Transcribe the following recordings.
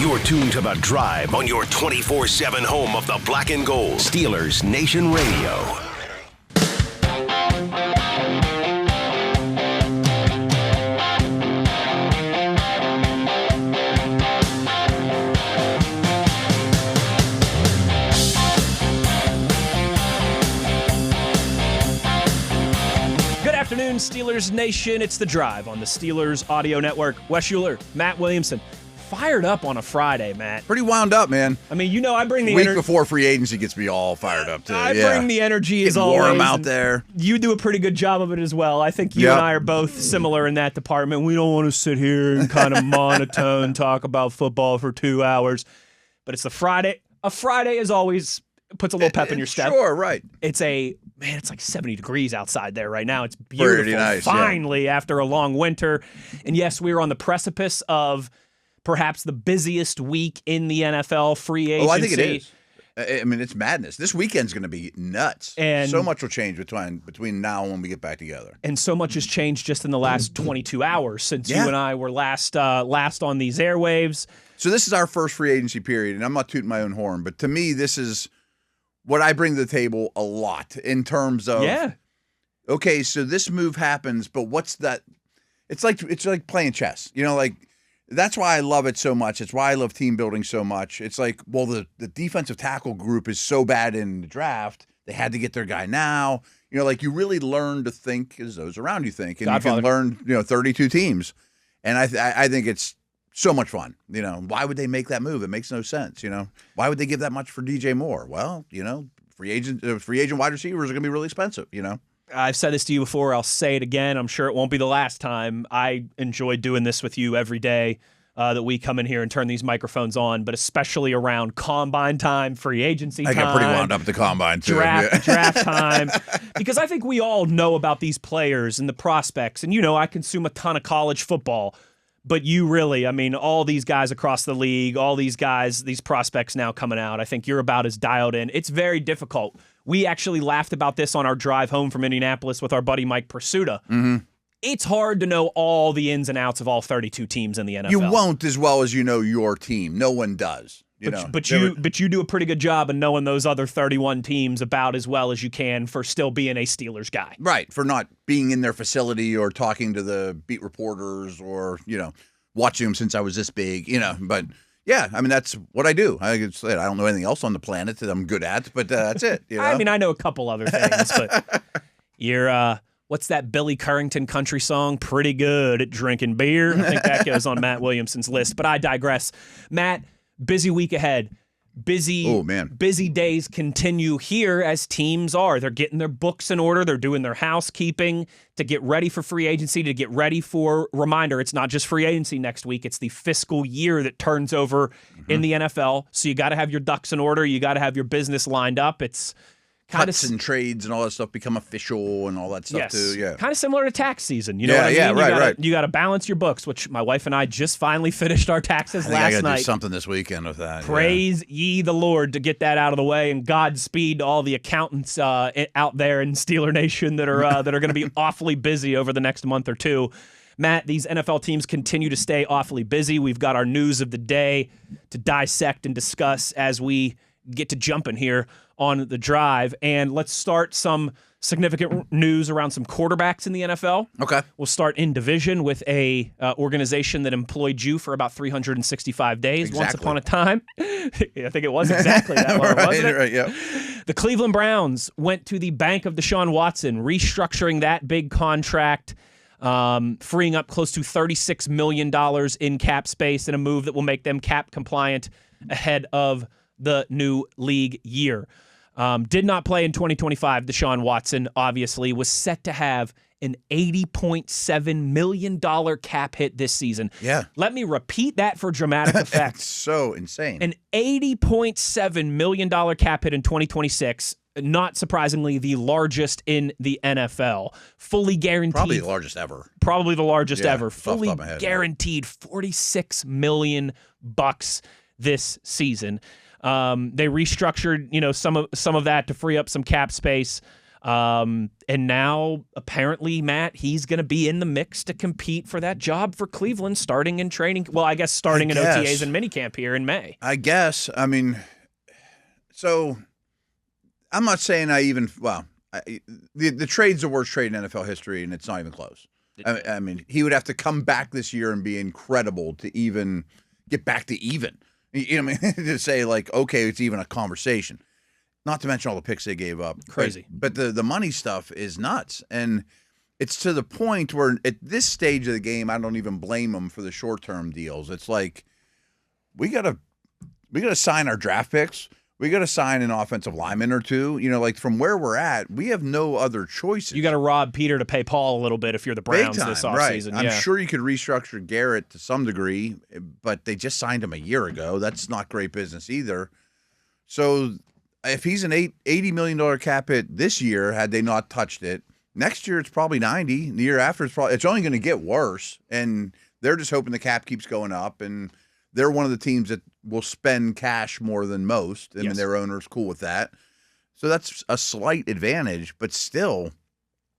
You're tuned to The Drive on your 24/7 home of the black and gold. Steelers Nation Radio. Good afternoon, Steelers Nation. It's The Drive on the Steelers Audio Network. Wes Uhler, Matt Williamson. Fired up on a Friday, Matt. Pretty wound up, man. I mean, you know, I bring the week before free agency gets me all fired up, too. I bring the energy as always. Warm out there. You do a pretty good job of it as well. I think you and I are both similar in that department. We don't want to sit here and kind of monotone talk about football for 2 hours. But it's a Friday. A Friday, as always, puts a little pep in your step. Sure, right. It's like 70 degrees outside there right now. It's beautiful. Pretty nice, finally, after a long winter. And yes, we are on the precipice of perhaps the busiest week in the NFL free agency. Oh, I think it is. I mean, it's madness. This weekend's going to be nuts. And so much will change between now and when we get back together. And so much has changed just in the last 22 hours since you and I were last on these airwaves. So this is our first free agency period, and I'm not tooting my own horn, but to me, this is what I bring to the table a lot in terms of, okay, so this move happens, but what's that? It's like playing chess. You know, like, that's why I love it so much. It's why I love team building so much. It's like, well, the defensive tackle group is so bad in the draft, they had to get their guy now. You know, like, you really learn to think as those around you think. And Godfather. You can learn, 32 teams. And I think it's so much fun. You know, why would they make that move? It makes no sense. You know, why would they give that much for DJ Moore? Well, free agent wide receivers are going to be really expensive, I've said this to you before. I'll say it again. I'm sure it won't be the last time. I enjoy doing this with you every day that we come in here and turn these microphones on, but especially around combine time, free agency time. I got pretty wound up at the combine, too. Draft time. Because I think we all know about these players and the prospects. And, I consume a ton of college football. But you really, all these guys across the league, all these guys, these prospects now coming out, I think you're about as dialed in. It's very difficult. We actually laughed about this on our drive home from Indianapolis with our buddy Mike Pursuta. Mm-hmm. It's hard to know all the ins and outs of all 32 teams in the NFL. You won't as well as you know your team. No one does. But you do a pretty good job of knowing those other 31 teams about as well as you can for still being a Steelers guy. Right, for not being in their facility or talking to the beat reporters or, watching them since I was this big, But, yeah, that's what I do. I don't know anything else on the planet that I'm good at, but that's it. I know a couple other things, but you're what's that Billy Currington country song? Pretty good at drinking beer. I think that goes on Matt Williamson's list, but I digress. Matt, busy week ahead. Busy days continue here as teams are. They're getting their books in order. They're doing their housekeeping to get ready for free agency, to get ready for, reminder, it's not just free agency next week. It's the fiscal year that turns over in the NFL. So you got to have your ducks in order. You got to have your business lined up. It's cuts and trades and all that stuff become official and all that stuff too. Yeah, kind of similar to tax season. You know what I mean? Right. You got to balance your books, which my wife and I just finally finished our taxes last I night. Do something this weekend with that. Praise ye the Lord to get that out of the way, and Godspeed to all the accountants out there in Steeler Nation that are going to be awfully busy over the next month or two. Matt, these NFL teams continue to stay awfully busy. We've got our news of the day to dissect and discuss as we get to jumping here on the drive. And let's start some significant news around some quarterbacks in the NFL. Okay. We'll start in division with a organization that employed you for about 365 days once upon a time. I think it was exactly that long, wasn't it? Right, yeah. The Cleveland Browns went to the bank of Deshaun Watson, restructuring that big contract, freeing up close to $36 million in cap space in a move that will make them cap compliant ahead of the new league year. Did not play in 2025. Deshaun Watson obviously was set to have an $80.7 million cap hit this season. Yeah. Let me repeat that for dramatic effect. That's so insane. An $80.7 million cap hit in 2026. Not surprisingly, the largest in the NFL. Fully guaranteed. Probably the largest ever. Probably the largest ever. Fully guaranteed $46 million this season. They restructured, some of that to free up some cap space. And now, apparently, Matt, he's going to be in the mix to compete for that job for Cleveland starting in training. Well, I guess starting in OTAs and minicamp here in May. I guess. I mean, so I'm not saying the trade's the worst trade in NFL history, and it's not even close. I mean, he would have to come back this year and be incredible to even get back to even. You know what I mean? To say, like, okay, it's even a conversation. Not to mention all the picks they gave up. Crazy. But the money stuff is nuts. And it's to the point where at this stage of the game, I don't even blame them for the short-term deals. It's like, we gotta sign our draft picks. We got to sign an offensive lineman or two. You know, like from where we're at, we have no other choices. You got to rob Peter to pay Paul a little bit if you're the Browns this offseason. Right. I'm sure you could restructure Garrett to some degree, but they just signed him a year ago. That's not great business either. So if he's an $80 million cap hit this year, had they not touched it, next year it's probably 90. The year after it's only going to get worse. And they're just hoping the cap keeps going up. And they're one of the teams that will spend cash more than most. And their owner's cool with that. So that's a slight advantage, but still,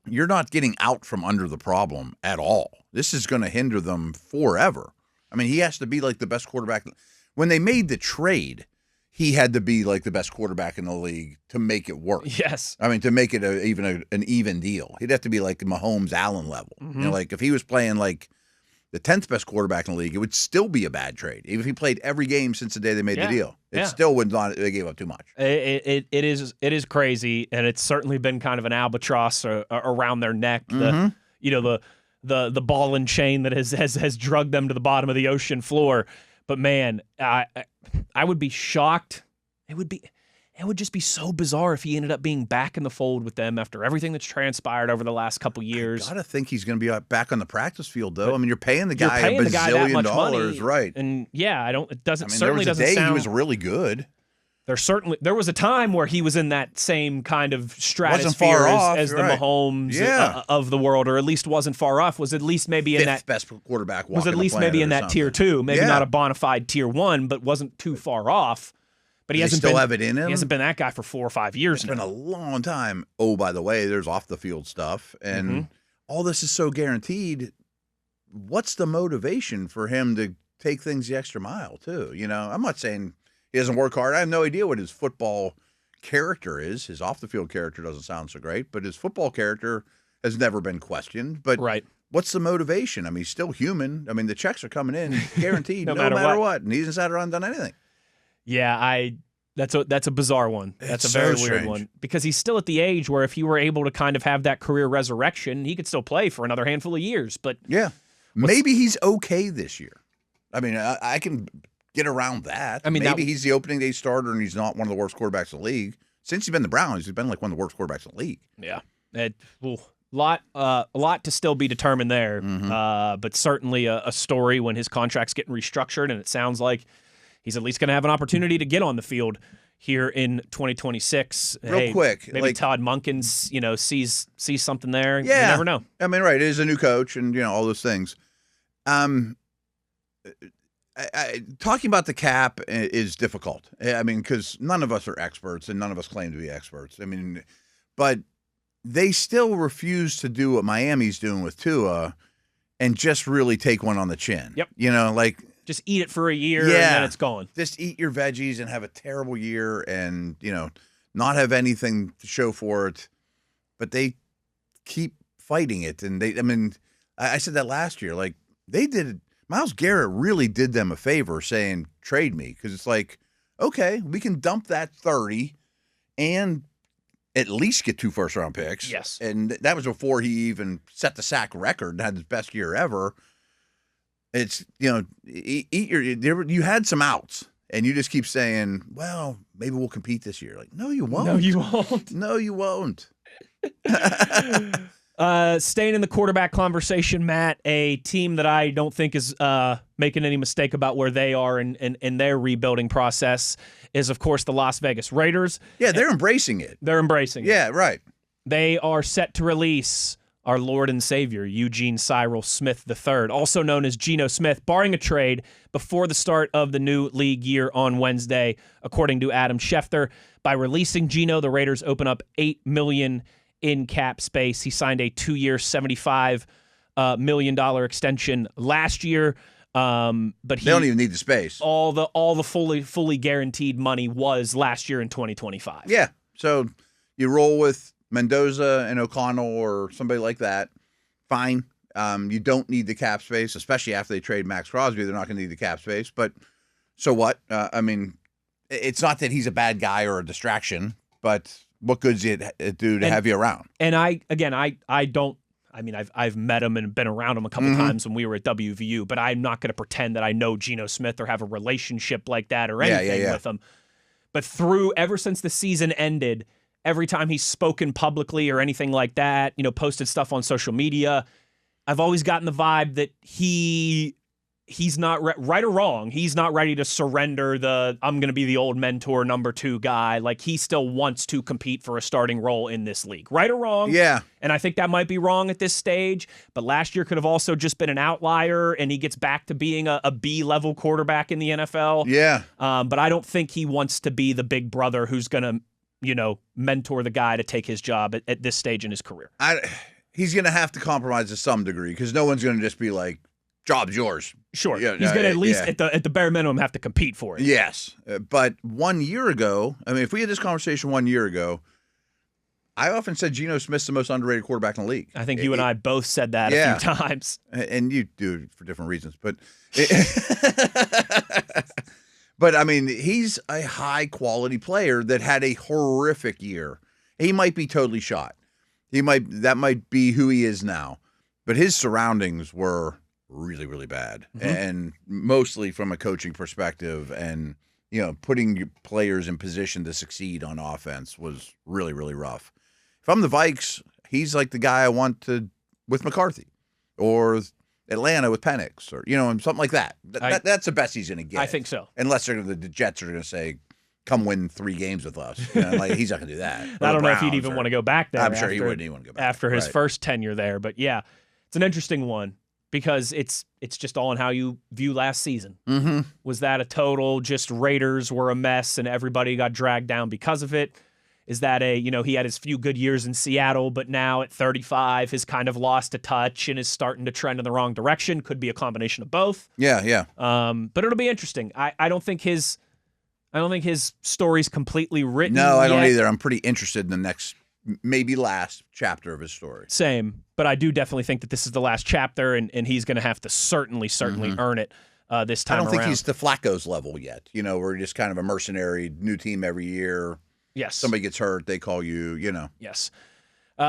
you're not getting out from under the problem at all. This is going to hinder them forever. I mean, he has to be like the best quarterback. When they made the trade, he had to be like the best quarterback in the league to make it work. Yes. I mean, to make it an even deal. He'd have to be like Mahomes Allen level. Mm-hmm. You know, like if he was playing like the 10th best quarterback in the league, it would still be a bad trade. Even if he played every game since the day they made the deal. It still would not, they gave up too much. It is crazy, and it's certainly been kind of an albatross around their neck. Mm-hmm. The ball and chain that has drugged them to the bottom of the ocean floor. But man, I would be shocked. It would just be so bizarre if he ended up being back in the fold with them after everything that's transpired over the last couple years. I gotta think he's going to be back on the practice field, though. I mean, you're paying the guy a bazillion dollars, right? And it doesn't. I mean, certainly there was a doesn't day sound, he was really good. There was a time where he was in that same kind of stratosphere as the Mahomes of the world, or at least wasn't far off. Was at least maybe in that best quarterback. Was at least maybe in that tier 2, maybe not a bona fide tier 1, but wasn't too far off. But he hasn't have it in him. He hasn't been that guy for 4 or 5 years. It's been a long time. Oh, by the way, there's off the field stuff, and all this is so guaranteed. What's the motivation for him to take things the extra mile too? You know, I'm not saying he doesn't work hard. I have no idea what his football character is. His off the field character doesn't sound so great, but his football character has never been questioned. But what's the motivation? I mean, he's still human. I mean, the checks are coming in guaranteed no matter what, and he hasn't sat around and done anything. Yeah, that's a bizarre one. That's a very weird one, because he's still at the age where if he were able to kind of have that career resurrection, he could still play for another handful of years. But maybe he's okay this year. I mean, I can get around that. I mean, maybe he's the opening day starter and he's not one of the worst quarterbacks in the league. Since he's been the Browns, he's been like one of the worst quarterbacks in the league. Yeah, a lot to still be determined there. But certainly a story when his contract's getting restructured, and it sounds like he's at least going to have an opportunity to get on the field here in 2026. Real quick. Maybe Todd Munkins, sees something there. You never know. I mean, right. It is a new coach and, all those things. Talking about the cap is difficult. I mean, because none of us are experts and none of us claim to be experts. I mean, but they still refuse to do what Miami's doing with Tua and just really take one on the chin. Yep. Just eat it for a year and then it's gone. Just eat your veggies and have a terrible year and, not have anything to show for it. But they keep fighting it. And I said that last year. Like, they did. Myles Garrett really did them a favor saying, trade me. Because it's like, okay, we can dump that 30 and at least get 2 first-round picks. Yes. And that was before he even set the sack record and had his best year ever. It's, you had some outs, and you just keep saying, well, maybe we'll compete this year. Like, no, you won't. No, you won't. No, you won't. Staying in the quarterback conversation, Matt, a team that I don't think is making any mistake about where they are in their rebuilding process is, of course, the Las Vegas Raiders. Yeah, they're embracing it. They're embracing it. Yeah, right. They are set to release our Lord and Savior, Eugene Cyril Smith III, also known as Geno Smith, barring a trade before the start of the new league year on Wednesday, according to Adam Schefter. By releasing Geno, the Raiders open up $8 million in cap space. He signed a 2-year, $75 million extension last year. But they don't even need the space. All the fully guaranteed money was last year in 2025. Yeah. So you roll with Mendoza and O'Connell or somebody like that. Fine. You don't need the cap space, especially after they trade Max Crosby. They're not going to need the cap space. But so what? I mean, it's not that he's a bad guy or a distraction, but what good's it do to have you around? And I don't. I mean, I've met him and been around him a couple times when we were at WVU, but I'm not going to pretend that I know Geno Smith or have a relationship like that or anything with him. But ever since the season ended, every time he's spoken publicly or anything like that, posted stuff on social media, I've always gotten the vibe that he's not right or wrong. He's not ready to surrender I'm going to be the old mentor number 2 guy. Like, he still wants to compete for a starting role in this league, right or wrong. Yeah. And I think that might be wrong at this stage, but last year could have also just been an outlier and he gets back to being a B-level quarterback in the NFL. Yeah. But I don't think he wants to be the big brother who's going to, mentor the guy to take his job at this stage in his career. He's going to have to compromise to some degree because no one's going to just be like, job's yours. Sure. Yeah, he's going to at least at the bare minimum have to compete for it. Yes. But 1 year ago, I mean, if we had this conversation 1 year ago, I often said Geno Smith's the most underrated quarterback in the league. I think you and I both said that a few times. And you do it for different reasons. But, but I mean, he's a high-quality player that had a horrific year. He might be totally shot. That might be who he is now. But his surroundings were really, really bad. And mostly from a coaching perspective and, putting your players in position to succeed on offense was really, really rough. If I'm the Vikes, he's like the guy I want with McCarthy or Atlanta with Penix or, something like that. That's the best he's going to get. I think so. Unless the Jets are going to say, come win 3 games with us. He's not going to do that. I don't know if he'd even want to go back there. I'm sure he wouldn't even want to go back. After his first tenure there. But yeah, it's an interesting one. Because it's just all in how you view last season. Mm-hmm. Was that a total just Raiders were a mess and everybody got dragged down because of it? Is that he had his few good years in Seattle, but now at 35 has kind of lost a touch and is starting to trend in the wrong direction? Could be a combination of both. Yeah. But it'll be interesting. I don't think his story's completely written. No, I don't either. I'm pretty interested in the next, maybe last chapter of his story. Same, but I do definitely think that this is the last chapter, and he's going to have to certainly earn it this time around. I don't think he's to Flacco's level yet. We're just kind of a mercenary, new team every year. Yes. Somebody gets hurt, they call you, Yes.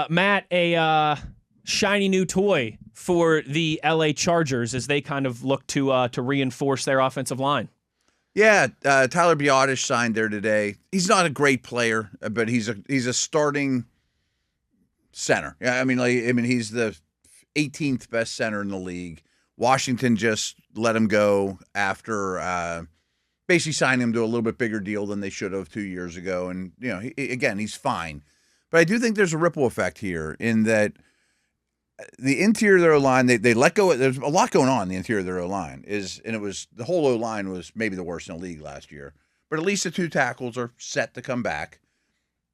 Matt, a shiny new toy for the LA Chargers as they kind of look to reinforce their offensive line. Yeah, Tyler Biadasz signed there today. He's not a great player, but he's a starting center. Yeah, I mean he's the 18th best center in the league. Washington just let him go after basically signing him to a little bit bigger deal than they should have 2 years ago. And he's fine, but I do think there's a ripple effect here in that the interior of their O-line, they let go. There's a lot going on in the interior of their O-line. The whole O-line was maybe the worst in the league last year. But at least the 2 tackles are set to come back.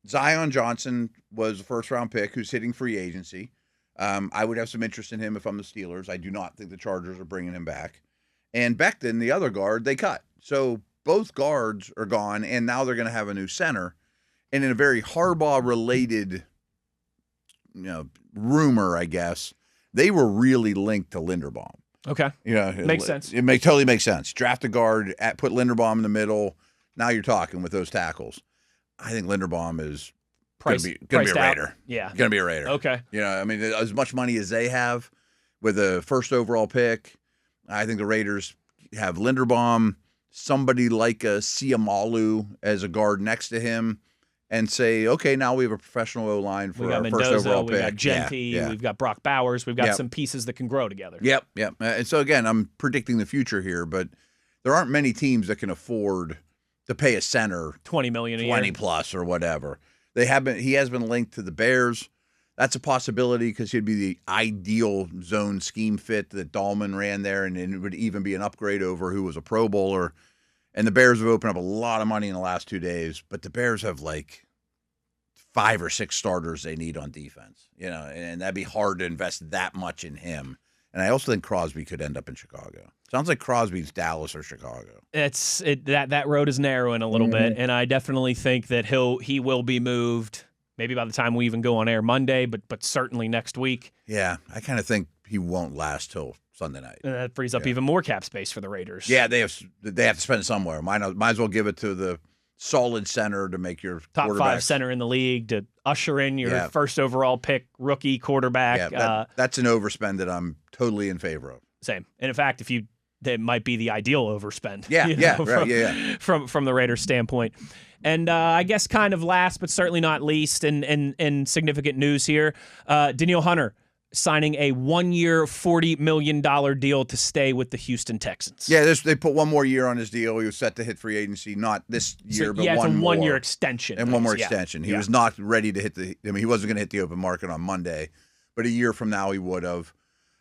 Zion Johnson was a first-round pick who's hitting free agency. I would have some interest in him if I'm the Steelers. I do not think the Chargers are bringing him back. And Becton, the other guard, they cut. So both guards are gone, and now they're going to have a new center. And in a very Harbaugh-related rumor, I guess, they were really linked to Linderbaum. Okay. Makes sense. It totally makes sense. Draft a guard, put Linderbaum in the middle. Now you're talking with those tackles. I think Linderbaum is going to be a Raider. Out. Yeah. Going to be a Raider. Okay. As much money as they have with a first overall pick, I think the Raiders have Linderbaum, somebody like a Siamalu as a guard next to him, and say, okay, now we have a professional O-line for our Mendoza, first overall pick. We've got Genti, we've got Brock Bowers, we've got some pieces that can grow together. Yep. And so, again, I'm predicting the future here, but there aren't many teams that can afford to pay a center $20 million a year. 20 plus or whatever. He has been linked to the Bears. That's a possibility because he'd be the ideal zone scheme fit that Dahlman ran there, and it would even be an upgrade over who was a Pro Bowler. And the Bears have opened up a lot of money in the last 2 days, but the Bears have like 5 or 6 starters they need on defense, and that'd be hard to invest that much in him. And I also think Crosby could end up in Chicago. Sounds like Crosby's Dallas or Chicago. That road is narrowing a little bit, and I definitely think that he will be moved. Maybe by the time we even go on air Monday, but certainly next week. Yeah, I kind of think he won't last till Sunday night. And that frees up even more cap space for the Raiders. Yeah, they have to spend it somewhere. Might as well give it to the solid center to make your top 5 center in the league to usher in your first overall pick rookie quarterback. Yeah, that's an overspend that I'm totally in favor of. Same. And in fact, that might be the ideal overspend. From the Raiders' standpoint. And I guess kind of last but certainly not least in significant news here, Danielle Hunter signing a 1-year, $40 million deal to stay with the Houston Texans. Yeah, they put one more year on his deal. He was set to hit free agency, not this year, but it's a one more. 1-year extension. And one more extension. He was not ready to he wasn't going to hit the open market on Monday, but a year from now he would have.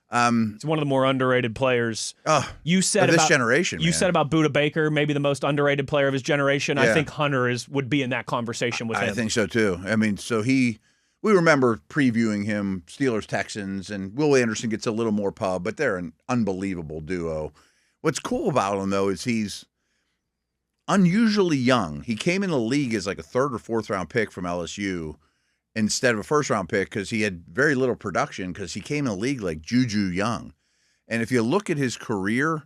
It's one of the more underrated players. You said this generation. You said about Budda Baker, maybe the most underrated player of his generation. Yeah. I think Hunter would be in that conversation with him. I think so too. I mean, we remember previewing him, Steelers Texans, and Will Anderson gets a little more pub, but they're an unbelievable duo. What's cool about him though is he's unusually young. He came in the league as like a 3rd or 4th round pick from LSU. Instead of a 1st-round pick because he had very little production because he came in the league like Juju young. And if you look at his career,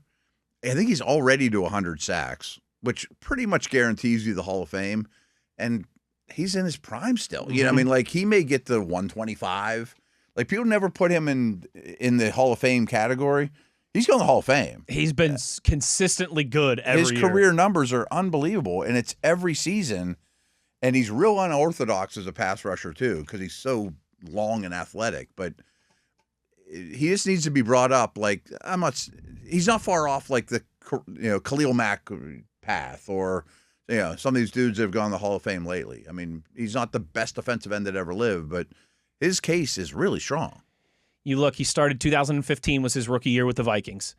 I think he's already to 100 sacks, which pretty much guarantees you the Hall of Fame. And he's in his prime still. You know what I mean? Like, he may get to 125. Like, people never put him in the Hall of Fame category. He's going to the Hall of Fame. He's been consistently good every year. His career numbers are unbelievable, and it's every season. And he's real unorthodox as a pass rusher, too, because he's so long and athletic. But he just needs to be brought up. Like, he's not far off like the Khalil Mack path or some of these dudes that have gone to the Hall of Fame lately. I mean, he's not the best defensive end that ever lived, but his case is really strong. You look, he started 2015 was his rookie year with the Vikings.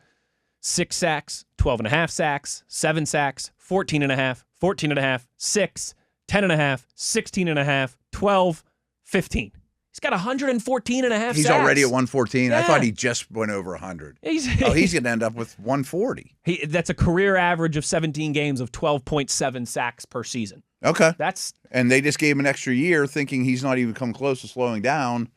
6 sacks, 12.5 sacks, 7 sacks, 14.5, 14.5, 6, 10.5, 16.5, 12, 15. He's got 114.5 sacks. He's already at 114. Yeah. I thought he just went over 100. He's going to end up with 140. That's a career average of 17 games of 12.7 sacks per season. Okay. And they just gave him an extra year thinking he's not even come close to slowing down.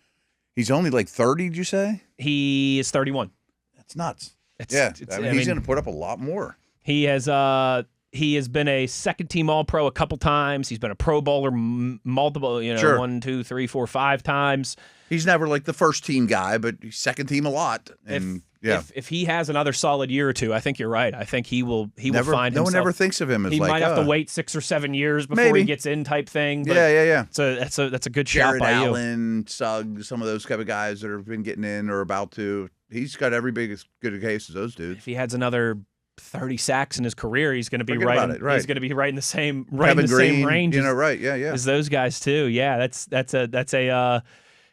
He's only like 30, did you say? He is 31. That's nuts. He's going to put up a lot more. He has been a second-team All-Pro a couple times. He's been a Pro Bowler multiple, 1, 2, 3, 4, 5 times. He's never like the first-team guy, but he's second-team a lot. And if he has another solid year or two, I think you're right. I think he will find himself. No one ever thinks of him as he might have to wait 6 or 7 years before he gets in type thing. But that's a good shot by you. Allen, Suggs, some of those type of guys that have been getting in or about to. He's got every big as good a case as those dudes. If he has another 30 sacks in his career, he's going to be He's going to be right in the same same range. As those guys too. Yeah,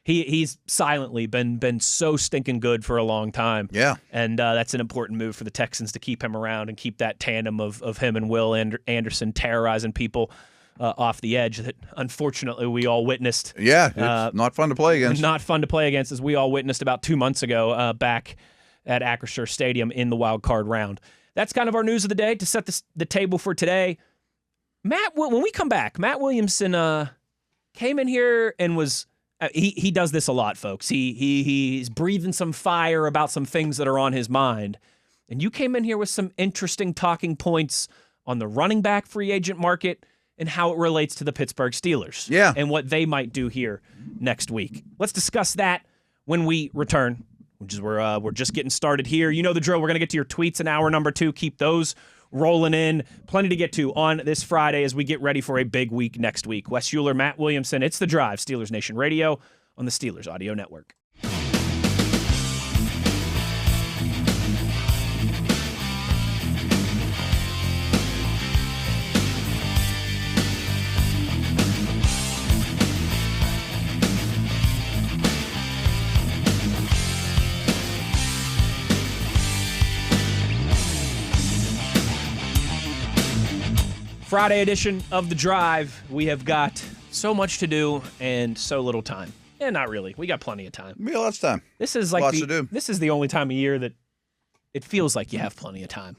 he's silently been so stinking good for a long time. Yeah, and that's an important move for the Texans to keep him around and keep that tandem of him and Will Anderson terrorizing people off the edge that unfortunately we all witnessed. Yeah, it's not fun to play against. Not fun to play against, as we all witnessed about 2 months ago back at Acrisure Stadium in the wild card round. That's kind of our news of the day to set the table for today. Matt, when we come back, Matt Williamson came in here and was he does this a lot, folks. He's breathing some fire about some things that are on his mind. And you came in here with some interesting talking points on the running back free agent market and how it relates to the Pittsburgh Steelers. Yeah. And what they might do here next week. Let's discuss that when we return. Which is we're just getting started here. You know the drill. We're going to get to your tweets in hour number 2. Keep those rolling in. Plenty to get to on this Friday as we get ready for a big week next week. Wes Uhler, Matt Williamson. It's The Drive, Steelers Nation Radio on the Steelers Audio Network. Friday edition of The Drive. We have got So much to do and so little time. Yeah, not really. We got plenty of time. We got lots of time. This is like Lots to do. This is the only time of year that it feels like you have plenty of time.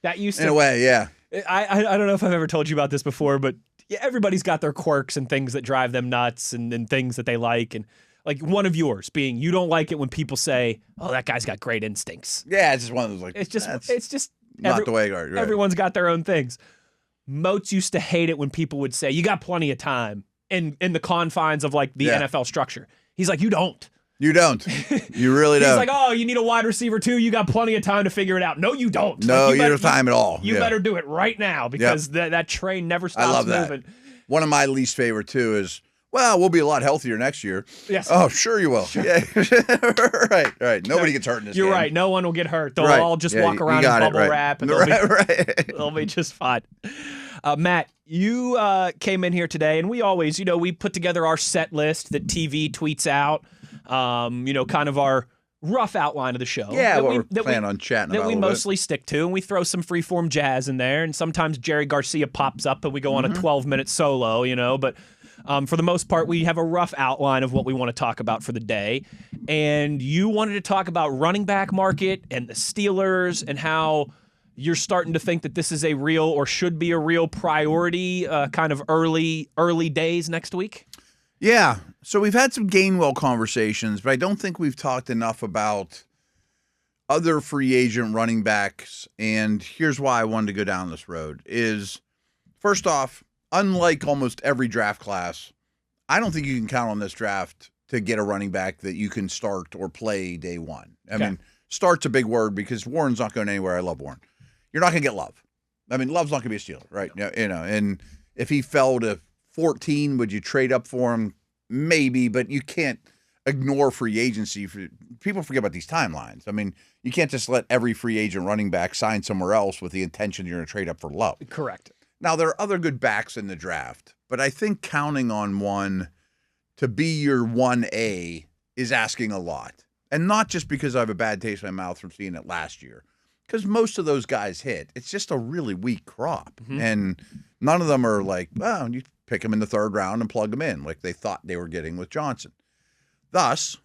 That used to, In a way, yeah. I don't know if I've ever told you about this before, but yeah, everybody's got their quirks and things that drive them nuts and things that they like. And like one of yours being you don't like it when people say, "Oh, that guy's got great instincts." Yeah, it's just one of those like It's just not the way. Right. Everyone's got their own things. Moats used to hate it when people would say, "You got plenty of time," in the confines of like the NFL structure. He's like, "You don't. You don't. You really don't." He's like, "Oh, you need a wide receiver too. You got plenty of time to figure it out." No, you don't. No, like, you don't have time at all. You better do it right now because that train never stops I love moving. That. One of my least favorite too is, well, we'll be a lot healthier next year. Yes. Oh, sure you will. Sure. Yeah. Right. Nobody gets hurt in this You're game. right. No one will get hurt. They'll all just walk around in bubble wrap and they'll be just fine. Matt, you came in here today, and we always, we put together our set list that TV tweets out, kind of our rough outline of the show. Yeah, we're planning on chatting about that we mostly stick to, and we throw some freeform jazz in there, and sometimes Jerry Garcia pops up, and we go on a 12-minute solo, but for the most part, we have a rough outline of what we want to talk about for the day, and you wanted to talk about running back market and the Steelers and how you're starting to think that this is a real or should be a real priority kind of early days next week? Yeah. So we've had some Gainwell conversations, but I don't think we've talked enough about other free agent running backs. And here's why I wanted to go down this road is, first off, unlike almost every draft class, I don't think you can count on this draft to get a running back that you can start or play day one. I mean, start's a big word because Warren's not going anywhere. I love Warren. You're not going to get Love. I mean, Love's not going to be a Steeler, right? And if he fell to 14, would you trade up for him? Maybe, but you can't ignore free agency. People forget about these timelines. I mean, you can't just let every free agent running back sign somewhere else with the intention you're going to trade up for Love. Correct. Now, there are other good backs in the draft, but I think counting on one to be your 1A is asking a lot. And not just because I have a bad taste in my mouth from seeing it last year, because most of those guys hit. It's just a really weak crop. Mm-hmm. And none of them are like, well, you pick them in the third round and plug them in like they thought they were getting with Johnson. Thus,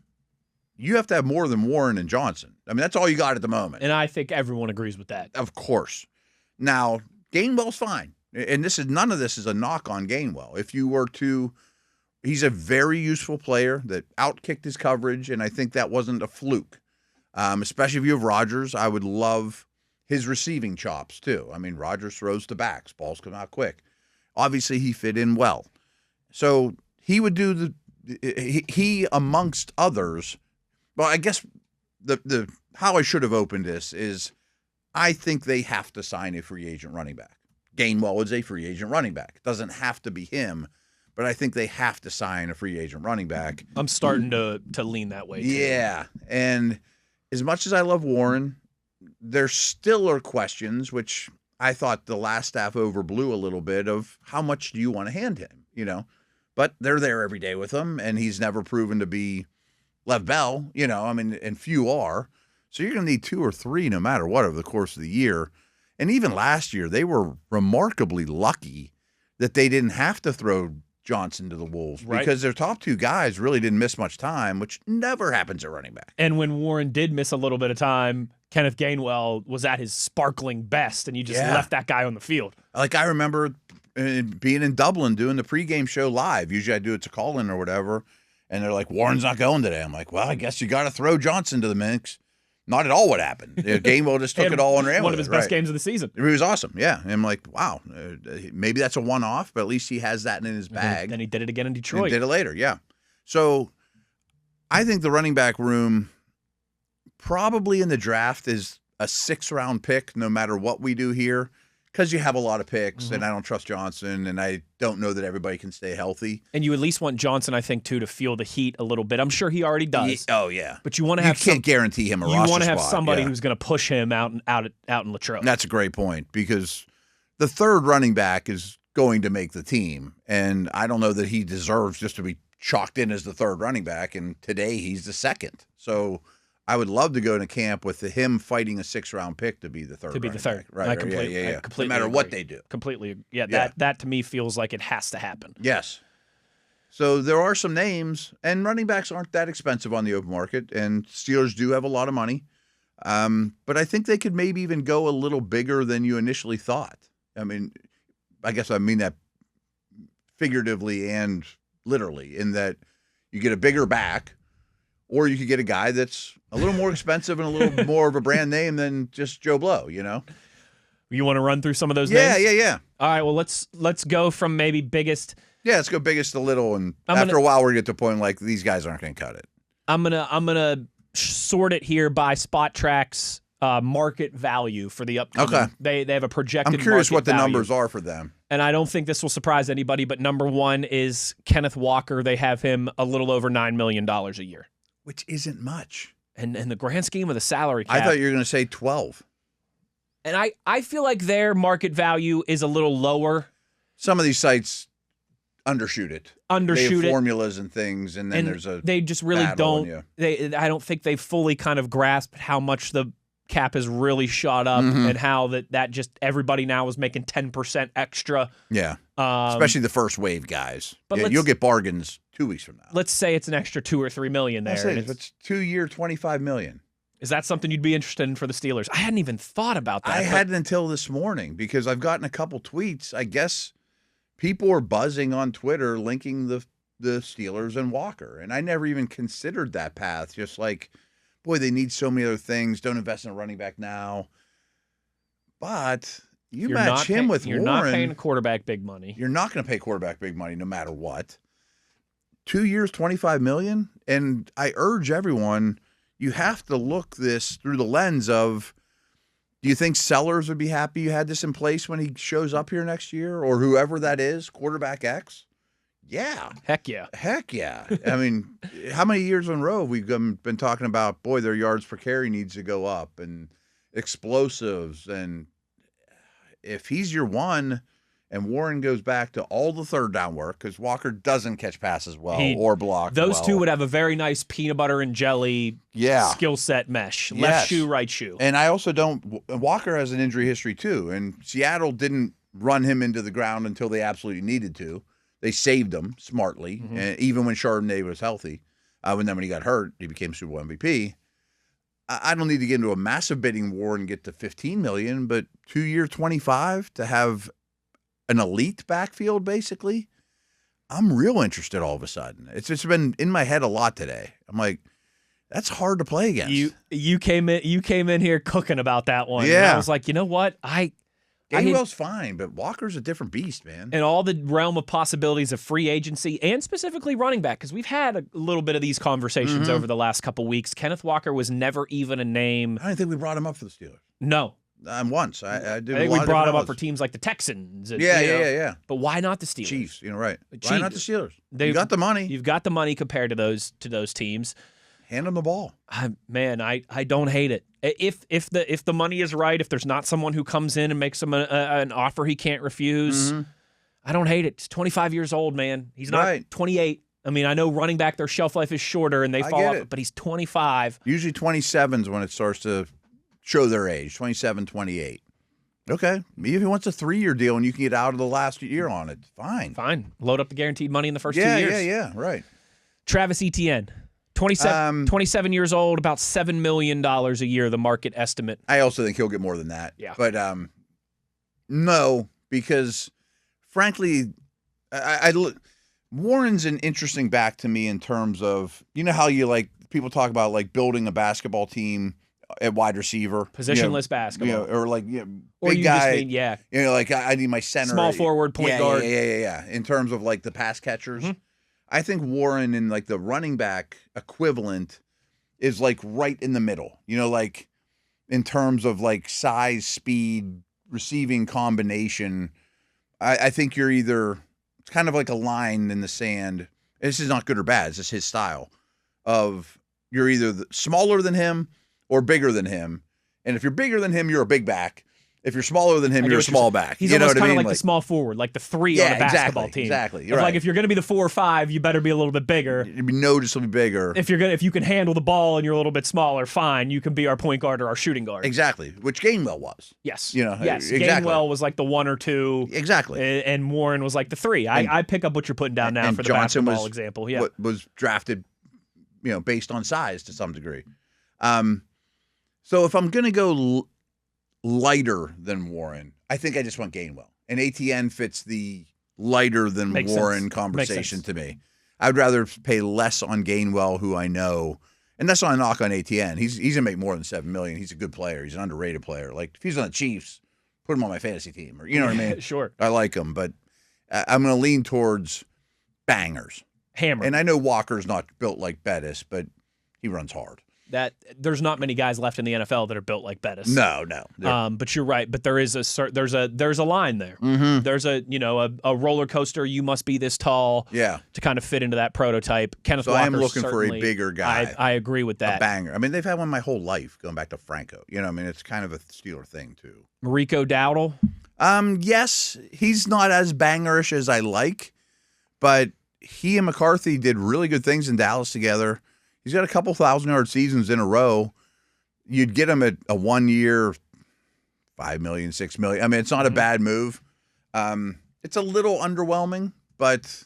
you have to have more than Warren and Johnson. I mean, that's all you got at the moment. And I think everyone agrees with that. Of course. Now, Gainwell's fine. And none of this is a knock on Gainwell. If you were to, he's a very useful player that outkicked his coverage, and I think that wasn't a fluke. Especially if you have Rodgers, I would love his receiving chops too. I mean, Rodgers throws to backs, balls come out quick. Obviously, he fit in well. So he would do he amongst others. Well, I guess the how I should have opened this is I think they have to sign a free agent running back. Gainwell is a free agent running back. It doesn't have to be him, but I think they have to sign a free agent running back. I'm starting to lean that way too. Yeah, and as much as I love Warren, there still are questions, which I thought the last staff overblew a little bit, of how much do you want to hand him, But they're there every day with him, and he's never proven to be Lev Bell, and few are. So you're going to need 2 or 3 no matter what over the course of the year. And even last year, they were remarkably lucky that they didn't have to throw Johnson to the Wolves because their top 2 guys really didn't miss much time, which never happens at running back. And when Warren did miss a little bit of time, Kenneth Gainwell was at his sparkling best, and you just left that guy on the field. Like I remember being in Dublin doing the pregame show live. Usually I do it to call-in or whatever, and they're like, Warren's not going today. I'm like, well, I guess you got to throw Johnson to the mix. Not at all what happened. Gainwell just took it all and ran with it. One of his best games of the season. It was awesome, yeah. And I'm like, wow, maybe that's a one-off, but at least he has that in his bag. Then he did it again in Detroit. And did it later, yeah. So I think the running back room probably in the draft is a 6th-round pick no matter what we do here, because you have a lot of picks, and I don't trust Johnson, and I don't know that everybody can stay healthy. And you at least want Johnson, I think, too, to feel the heat a little bit. I'm sure he already does. Yeah. But you want to have you can't guarantee him a roster spot. You want to have somebody who's going to push him out in Latrobe. That's a great point, because the third running back is going to make the team, and I don't know that he deserves just to be chalked in as the third running back, and today he's the second. So I would love to go to camp with him fighting a 6th-round pick to be the third. Back. Right? I completely No matter agree. what they do. Completely. Yeah. That to me feels like it has to happen. Yes. So there are some names, and running backs aren't that expensive on the open market, and Steelers do have a lot of money. But I think they could maybe even go a little bigger than you initially thought. I mean, I guess I mean that figuratively and literally, in that you get a bigger back, or you could get a guy that's a little more expensive and a little more of a brand name than just Joe Blow, you know? You want to run through some of those names? Yeah. All right, well, let's go from maybe biggest. Yeah, let's go biggest to little, and after a while, we're going to get to a point like these guys aren't going to cut it. I'm gonna sort it here by Spot Track's market value for the upcoming. Okay. They have a projected. I'm curious what the value. numbers are for them. And I don't think this will surprise anybody, but number one is Kenneth Walker. They have him a little over $9 million a year. Which isn't much. And in the grand scheme of the salary cap. I thought you were going to say 12. And I feel like their market value is a little lower. Some of these sites undershoot it. They have formulas and things, and then there's a they just really don't. I don't think they fully kind of grasped how much the cap has really shot up, and how that just everybody now is making 10% extra. Yeah, especially the first wave guys. But you'll get bargains 2 weeks from now. Let's say it's an extra $2 or $3 million there. It's 2 year, $25 million. Is that something you'd be interested in for the Steelers? I hadn't even thought about that. I hadn't until this morning, because I've gotten a couple tweets. I guess people are buzzing on Twitter linking the Steelers and Walker, and I never even considered that path. Just like, boy, they need so many other things. Don't invest in a running back now. But you're match him with Warren. You're not paying a quarterback big money. You're not going to pay quarterback big money no matter what. 2 years, $25 million, and I urge everyone, you have to look this through the lens of, do you think Sellers would be happy you had this in place when he shows up here next year, or whoever that is, quarterback X? Yeah. Heck yeah. I mean, how many years in a row we've been talking about, boy, their yards per carry needs to go up, and explosives, and if he's your one and Warren goes back to all the third down work, because Walker doesn't catch passes well or block those two would have a very nice peanut butter and jelly skill set mesh. Left shoe, right shoe. And I also Walker has an injury history too, and Seattle didn't run him into the ground until they absolutely needed to. They saved him smartly, and even when Charbonnet was healthy. When he got hurt, he became Super Bowl MVP. I don't need to get into a massive bidding war and get to $15 million, but 2 year, $25 to have an elite backfield, basically, I'm real interested all of a sudden. It's just been in my head a lot today. I'm like, that's hard to play against. You came in here cooking about that one. Yeah. And I was like, you know what? Gainwell's fine, but Walker's a different beast, man. And all the realm of possibilities of free agency and specifically running back, because we've had a little bit of these conversations over the last couple weeks. Kenneth Walker was never even a name. I didn't think we brought him up for the Steelers. No. Once. I did. I think we brought him up for teams like the Texans. And, yeah. But why not the Steelers? Chiefs, right. Why not the Steelers? You got the money. You've got the money compared to those teams. Hand them the ball. Man, I don't hate it. If the money is right, if there's not someone who comes in and makes him an offer he can't refuse, I don't hate it. He's 25 years old, man. He's not 28. I mean, I know running back, their shelf life is shorter and they fall off, but he's 25. Usually 27's when it starts to show their age, 27, 28. Okay. Maybe if he wants a 3-year deal and you can get out of the last year on it, fine. Load up the guaranteed money in the first 2 years. Yeah, right. Travis Etienne. 27 years old, about $7 million a year, the market estimate. I also think he'll get more than that. Yeah. But no, because frankly, Warren's an interesting back to me in terms of, you know how you people talk about building a basketball team at wide receiver. Positionless basketball. Or or big guy. Just mean, I need my center. Small forward, point guard. Yeah. In terms of the pass catchers. I think Warren in the running back equivalent is right in the middle. In terms of size, speed, receiving combination. I think you're either, it's kind of like a line in the sand. This is not good or bad. It's just his style of you're either smaller than him or bigger than him. And if you're bigger than him, you're a big back. If you're smaller than him, you're a small back. He's you know almost what I kind mean? of like the small forward, like the 3 on a basketball team. Exactly. Right. Like if you're going to be the 4 or 5, you better be a little bit bigger. You'd be noticeably bigger. If you can handle the ball and you're a little bit smaller, fine. You can be our point guard or our shooting guard. Exactly, which Gainwell was. Yes. Yes. Exactly. Gainwell was like the 1 or 2. Exactly. And Warren was like the 3. I pick up what you're putting down now for the Johnson basketball example. Yeah. Was drafted, based on size to some degree. So if I'm going to go lighter than Warren, I think I just want Gainwell. And ATN fits the lighter than Warren conversation to me. I'd rather pay less on Gainwell, who I know, and that's not a knock on ATN. He's going to make more than $7 million. He's a good player. He's an underrated player. Like if he's on the Chiefs, put him on my fantasy team, or you know what I mean? Sure. I like him, but I'm going to lean towards bangers. Hammer. And I know Walker's not built like Bettis, but he runs hard. That there's not many guys left in the NFL that are built like Bettis. No. But you're right. But there is there's a line there. Mm-hmm. There's a roller coaster. You must be this tall. Yeah. To kind of fit into that prototype. Kenneth So Walker. I am looking for a bigger guy. I agree with that. A banger. I mean, they've had one my whole life going back to Franco. You know, I mean, it's kind of a Steeler thing too. Rico Dowdle. Yes, he's not as bangerish as I like, but he and McCarthy did really good things in Dallas together. He's got a couple 1,000-yard seasons in a row. You'd get him at a 1 year, $5 million, $6 million. I mean, it's not a bad move. It's a little underwhelming, but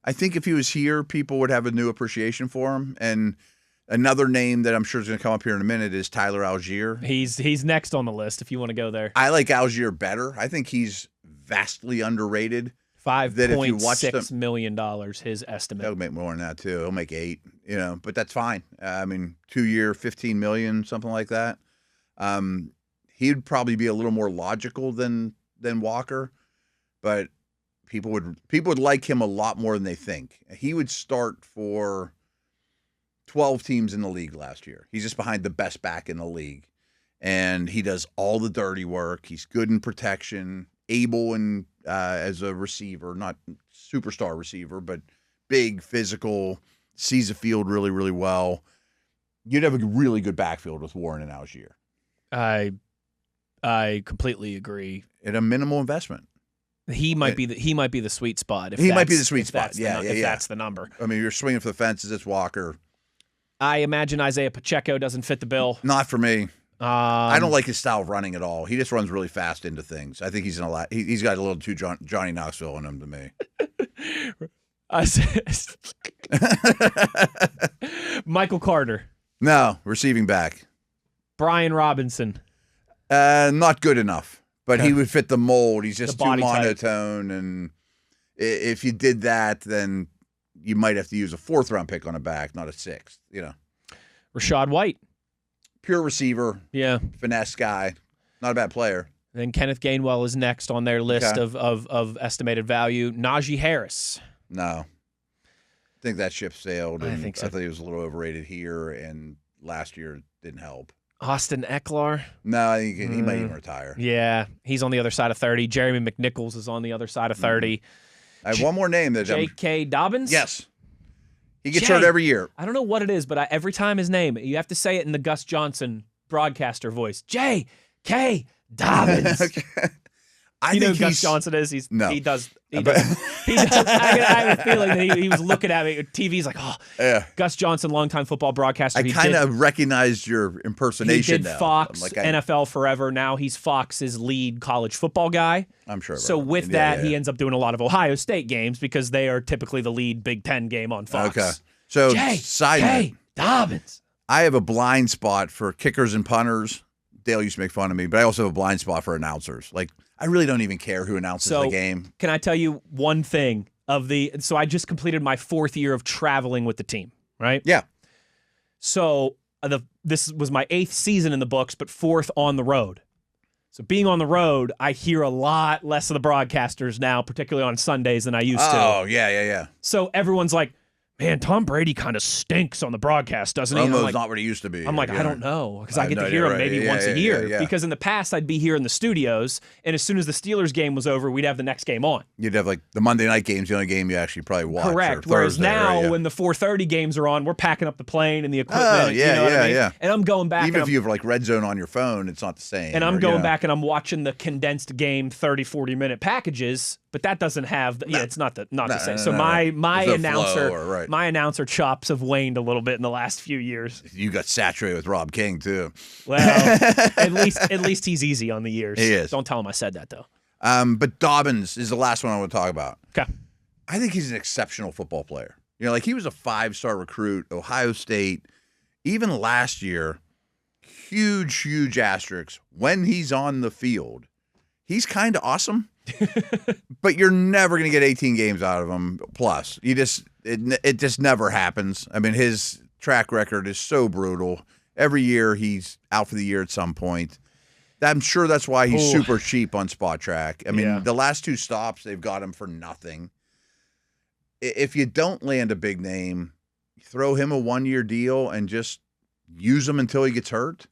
I think if he was here, people would have a new appreciation for him. And another name that I'm sure is going to come up here in a minute is Tyler Algier. He's next on the list if you want to go there. I like Algier better. I think he's vastly underrated. $5.6 million, his estimate. He'll make more than that too. He'll make $8 million, but that's fine. I mean, 2 year, $15 million, something like that. He'd probably be a little more logical than Walker, but people would like him a lot more than they think. He would start for 12 teams in the league last year. He's just behind the best back in the league, and he does all the dirty work. He's good in protection, able and as a receiver, not superstar receiver, but big, physical, sees the field really, really well. You'd have a really good backfield with Warren and Algier. I completely agree. At a minimal investment. He might be the sweet spot. He might be the sweet spot. If that's the number. I mean, you're swinging for the fences. It's Walker. I imagine Isaiah Pacheco doesn't fit the bill. Not for me. I don't like his style of running at all. He just runs really fast into things. I think he's he's got a little too Johnny Knoxville in him to me. Michael Carter. No, receiving back. Brian Robinson. Not good enough, but Okay. he would fit the mold. He's just The too body type. monotone, and if you did that, then you might have to use a 4th-round pick on a back, not a 6th. You know, Rashad White. pure receiver, Yeah. finesse guy, not a bad player. Then Kenneth Gainwell is next on their list Okay. of estimated value. Najee Harris. No, I think that ship sailed. I And think so. I thought he was a little overrated here, and last year didn't help. Austin Eckler. No, I think he might even retire. Yeah, he's on the other side of 30. Jeremy McNichols is on the other side of 30. I have one more name that J.K. Dobbins? Yes. He gets hurt every year. I don't know what it is, but every time his name, you have to say it in the Gus Johnson broadcaster voice. J.K. Dobbins. Okay. I You know think who Gus Johnson is? No. He does. He does. I have a feeling that he was looking at me. TV's like, oh, Yeah. Gus Johnson, longtime football broadcaster. I kind of recognized your impersonation. He did now. Fox, I'm like, NFL forever. Now he's Fox's lead college football guy. I'm sure. So with that, he ends up doing a lot of Ohio State games because they are typically the lead Big Ten game on Fox. Okay. So J.K. note, Dobbins. I have a blind spot for kickers and punters. Dale used to make fun of me, but I also have a blind spot for announcers. Like, I really don't even care who announces the game. Can I tell you one thing so I just completed my 4th year of traveling with the team, right? Yeah. So this was my 8th season in the books, but 4th on the road. So being on the road, I hear a lot less of the broadcasters now, particularly on Sundays than I used to. Oh, yeah. So everyone's like, man, Tom Brady kind of stinks on the broadcast, doesn't he? Romo's not what he used to be. I'm like, I don't know, because I get to hear him maybe once a year. Because in the past, I'd be here in the studios, and as soon as the Steelers game was over, we'd have the next game on. You'd have like the Monday night games, the only game you actually probably watch. Correct. Or Whereas Thursday, now, when the 4:30 games are on, we're packing up the plane and the equipment. Yeah. And I'm going back. Even if you have like Red Zone on your phone, it's not the same. And I'm going back and I'm watching the condensed game 30, 40-minute packages, but that doesn't have. It's not the same. So my announcer chops have waned a little bit in the last few years. You got saturated with Rob King too. Well, at least he's easy on the ears. He is. Don't tell him I said that though. But Dobbins is the last one I want to talk about. Okay. I think he's an exceptional football player. Like he was a 5-star recruit, Ohio State. Even last year, huge asterisks. When he's on the field, he's kind of awesome. But you're never going to get 18 games out of him. Plus, it just never happens. I mean, his track record is so brutal. Every year he's out for the year at some point. I'm sure that's why he's super cheap on Spot Track. I mean, the last 2 stops, they've got him for nothing. If you don't land a big name, throw him a 1-year deal and just use him until he gets hurt.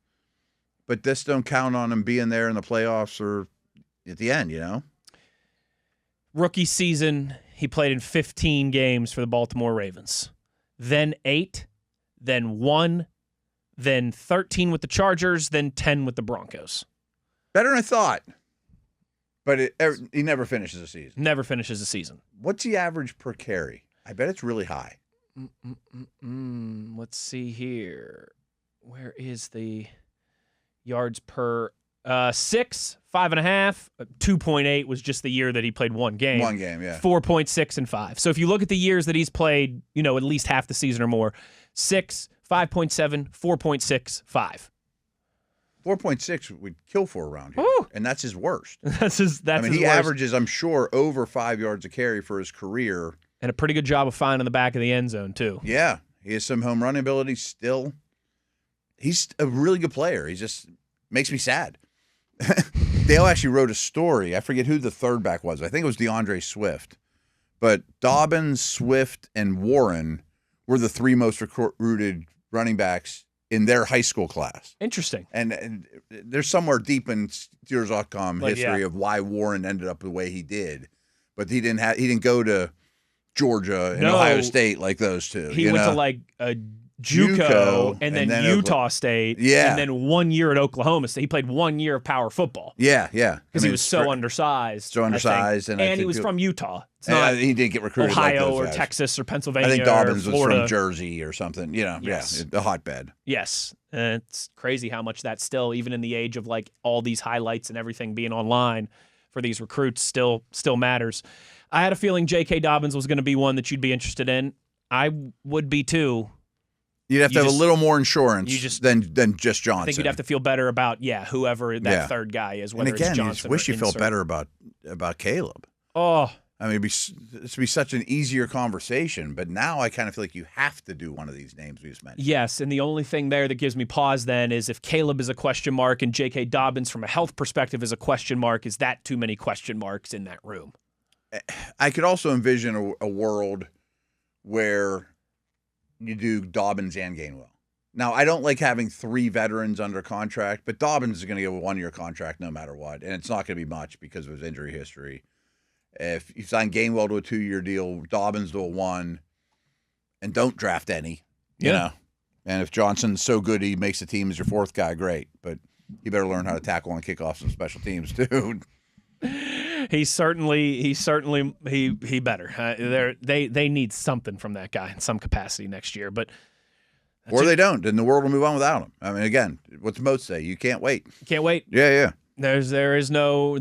But just don't count on him being there in the playoffs or at the end, Rookie season, he played in 15 games for the Baltimore Ravens. Then 8, then 1, then 13 with the Chargers, then 10 with the Broncos. Better than I thought. But he never finishes a season. Never finishes a season. What's the average per carry? I bet it's really high. Let's see here. Where is the yards per 6, 5.5, 2.8 was just the year that he played one game. 4.6 and 5. So if you look at the years that he's played, at least half the season or more, 6, 5.7, 4.6, 5. 4.6 would kill for around here, and that's his worst. He averages, I'm sure, over 5 yards a carry for his career. And a pretty good job of finding the back of the end zone, too. Yeah, he has some home run ability still. He's a really good player. He just makes me sad. Dale actually wrote a story. I forget who the third back was. I think it was DeAndre Swift. But Dobbins, Swift, and Warren were the 3 most recruited running backs in their high school class. Interesting. And there's somewhere deep in Steelers.com history of why Warren ended up the way he did. But he didn't go to Georgia and Ohio State like those two. He went to like a JUCO and then Utah State. Yeah. And then 1 year at Oklahoma State. He played 1 year of power football. Yeah. Because he was so undersized. And he was from Utah. It's not he didn't get recruited Ohio like or guys. Texas or Pennsylvania. I think Dobbins or Florida. was from Jersey or something. Yes. A hotbed. Yes. And it's crazy how much that still, even in the age of like all these highlights and everything being online for these recruits, still matters. I had a feeling J.K. Dobbins was going to be one that you'd be interested in. I would be too. You'd have to have a little more insurance than just Johnson. I think you'd have to feel better about whoever that third guy is. Whether and again, it's Johnson you just wish you felt better about Caleb. Oh, I mean, this would be such an easier conversation. But now I kind of feel like you have to do one of these names we just mentioned. Yes, and the only thing there that gives me pause then is if Caleb is a question mark and J.K. Dobbins from a health perspective is a question mark. Is that too many question marks in that room? I could also envision a world where you do Dobbins and Gainwell. Now, I don't like having 3 veterans under contract, but Dobbins is going to get a 1-year contract no matter what, and it's not going to be much because of his injury history. If you sign Gainwell to a 2-year deal, Dobbins to a 1, and don't draft any, you know. And if Johnson's so good he makes the team as your 4th guy, great. But he better learn how to tackle and kick off some special teams too. He better. They need something from that guy in some capacity next year, or they don't, and the world will move on without him. I mean, again, what's Moat say? You can't wait. Can't wait. Yeah. There is no.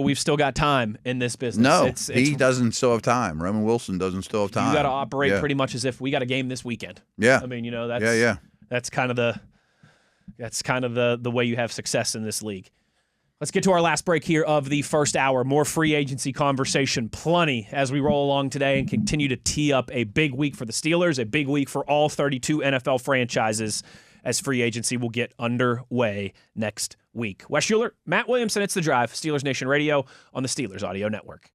We've still got time in this business. No, he doesn't still have time. Roman Wilson doesn't still have time. You got to operate pretty much as if we got a game this weekend. Yeah. I mean, that's kind of the way you have success in this league. Let's get to our last break here of the first hour. More free agency conversation, plenty as we roll along today and continue to tee up a big week for the Steelers, a big week for all 32 NFL franchises as free agency will get underway next week. Wes Uhler, Matt Williamson, it's The Drive, Steelers Nation Radio on the Steelers Audio Network.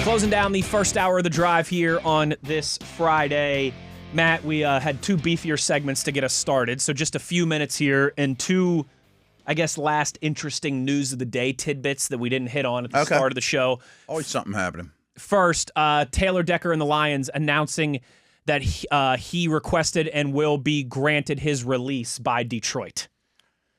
Closing down the first hour of the drive here on this Friday. Matt, we had two beefier segments to get us started, so just a few minutes here and two, I guess, last interesting news of the day tidbits that we didn't hit on at the start of the show. Always something happening. First, Taylor Decker and the Lions announcing that he requested and will be granted his release by Detroit.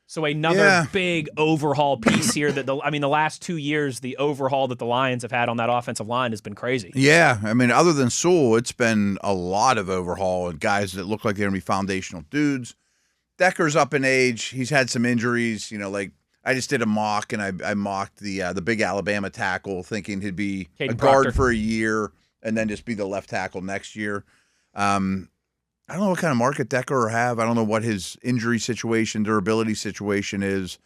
So another big overhaul piece here. The last 2 years, the overhaul that the Lions have had on that offensive line has been crazy. Yeah, I mean, other than Sewell, it's been a lot of overhaul and guys that look like they're going to be foundational dudes. Decker's up in age. He's had some injuries. You know, like I just did a mock, and I mocked the big Alabama tackle, thinking he'd be a guard for a year and then just be the left tackle next year. I don't know what kind of market Decker will have. I don't know what his injury situation, durability situation is,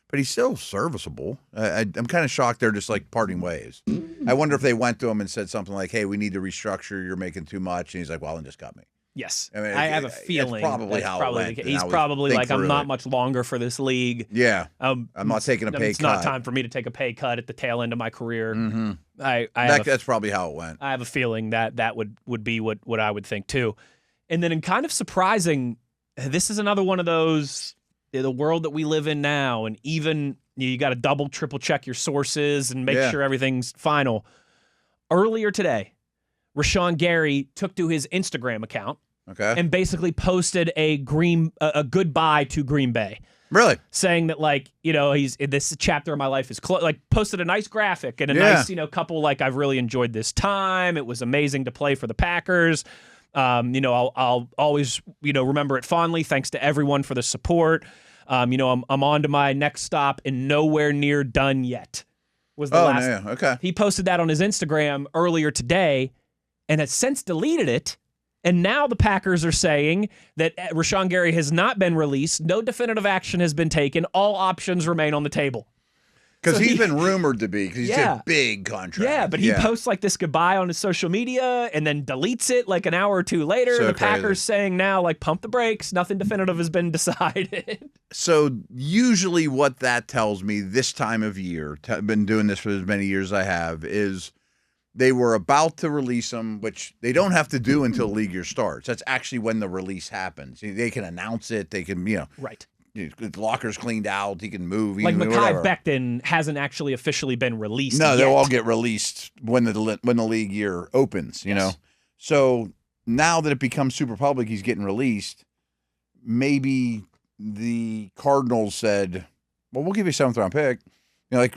but he's still serviceable. I'm kind of shocked they're just like parting ways. I wonder if they went to him and said something like, hey, we need to restructure. You're making too much. And he's like, well, then just cut me. Yes. I mean, I have a feeling that's probably how it went. He's probably like, I'm not much longer for this league. Yeah. I'm not taking a pay cut. It's not time for me to take a pay cut at the tail end of my career. Mm-hmm. That's probably how it went. I have a feeling that would be what I would think too. And then in kind of surprising, this is another one of those, the world that we live in now, and even you got to double, triple check your sources and make sure everything's final. Earlier today, Rashawn Gary took to his Instagram account and basically posted a goodbye to Green Bay. Really? Saying that, like, you know, this chapter of my life is closed. Like, posted a nice graphic and a nice, couple, like, I've really enjoyed this time. It was amazing to play for the Packers. I'll always, remember it fondly. Thanks to everyone for the support. I'm on to my next stop and nowhere near done yet. Was the last. Yeah. Okay. He posted that on his Instagram earlier today and has since deleted it. And now the Packers are saying that Rashawn Gary has not been released. No definitive action has been taken. All options remain on the table. Because he's been rumored to be, because he's a big contract. Yeah, but he posts like this goodbye on his social media and then deletes it like an hour or two later. So the crazy. Packers saying now, like, pump the brakes. Nothing definitive has been decided. So usually what that tells me this time of year, I've been doing this for as many years as I have, is they were about to release him, which they don't have to do until the league year starts. That's actually when the release happens. They can announce it. They can, Right. The locker's cleaned out. He can move. Like Mekhi Becton hasn't actually officially been released. No, yet. they'll all get released when the league year opens. You know, so now that it becomes super public, he's getting released. Maybe the Cardinals said, "Well, we'll give you a 7th-round pick. Like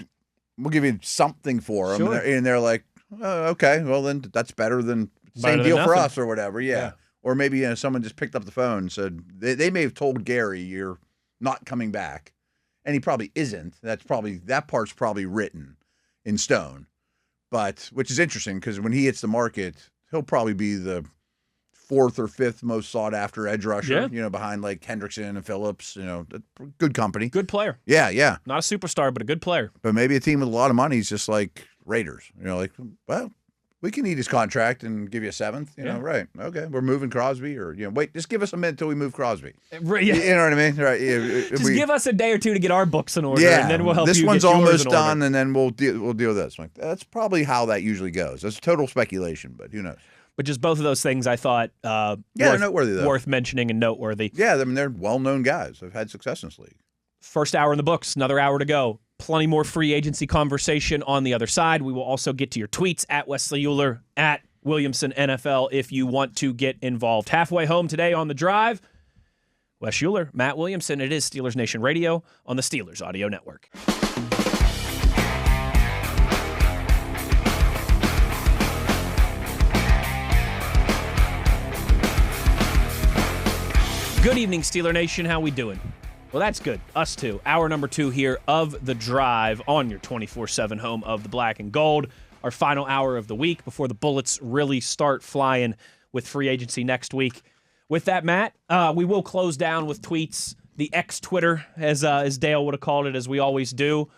we'll give you something for him." Sure. And they're like, "Oh, okay, well then that's better than same deal for us or whatever." Yeah. Or maybe someone just picked up the phone and said they may have told Gary you're not coming back, and he probably isn't. That part's probably written in stone, but which is interesting because when he hits the market, he'll probably be the 4th or 5th most sought after edge rusher. Behind like Hendrickson and Phillips. Good company, good player. Yeah. Not a superstar, but a good player. But maybe a team with a lot of money is just like Raiders. Well, we can eat his contract and give you a 7th. Right? Okay, we're moving Crosby, or wait, just give us a minute till we move Crosby. Right, You know what I mean? Right? Just give us a day or two to get our books in order, yeah, and then we'll help. This one's get yours almost in done, order. and then we'll deal with this. Like that's probably how that usually goes. That's total speculation, but who knows? But just both of those things, I thought, they're noteworthy though. Worth mentioning and noteworthy. Yeah, I mean they're well-known guys. They've had success in this league. First hour in the books, another hour to go. Plenty more free agency conversation on the other side. We will also get to your tweets at Wesley Uhler, at Williamson NFL if you want to get involved. Halfway home today on the drive, Wes Uhler, Matt Williamson. It is Steelers Nation Radio on the Steelers Audio Network. Good evening, Steeler Nation. How we doing? Well, that's good. Us too. Hour number 2 here of the drive on your 24/7 home of the black and gold. Our final hour of the week before the bullets really start flying with free agency next week. With that, Matt, we will close down with tweets, the X-Twitter, as Dale would have called it, as we always do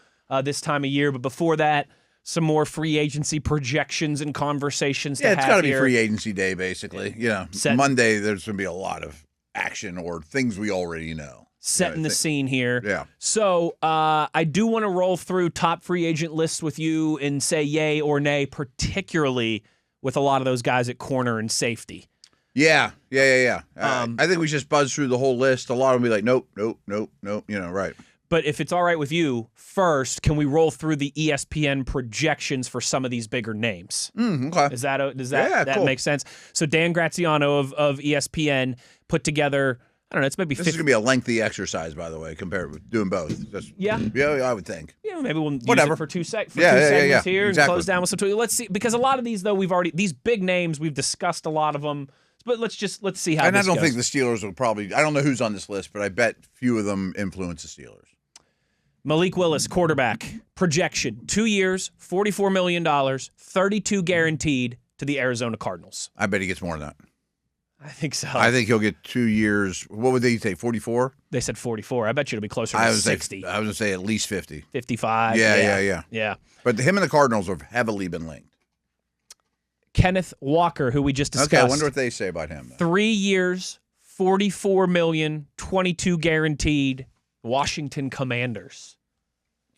this time of year. But before that, some more free agency projections and conversations to have. Yeah, it's got to be free agency day, basically. Set. Monday there's going to be a lot of action or things we already know. setting the scene here. Yeah. So I do want to roll through top free agent lists with you and say yay or nay, particularly with a lot of those guys at corner and safety. Yeah. I think we just buzz through the whole list. A lot of them be like, nope. Right. But if it's all right with you, first, can we roll through the ESPN projections for some of these bigger names? Okay. Does that cool. make sense? So Dan Graziano of ESPN put together, I don't know, it's maybe This is going to be a lengthy exercise, by the way, compared with doing both. Yeah, I would think. Yeah, maybe we'll use it for two segments here and close down with some. Let's see, because a lot of these though these big names we've discussed a lot of them. But let's see how. And this I don't goes. think the Steelers will probably. I don't know who's on this list, but I bet few of them influence the Steelers. Malik Willis, quarterback, projection: 2 years, $44 million, $32 guaranteed to the Arizona Cardinals. I bet he gets more than that. I think so. I think he'll get 2 years. What would they say? 44? They said 44. I bet you it'll be closer to 60. I was gonna say at least 50. 55. Yeah. But him and the Cardinals have heavily been linked. Kenneth Walker, who we just discussed. Okay, I wonder what they say about him. 3 years, $44 million, $22 guaranteed. Washington Commanders.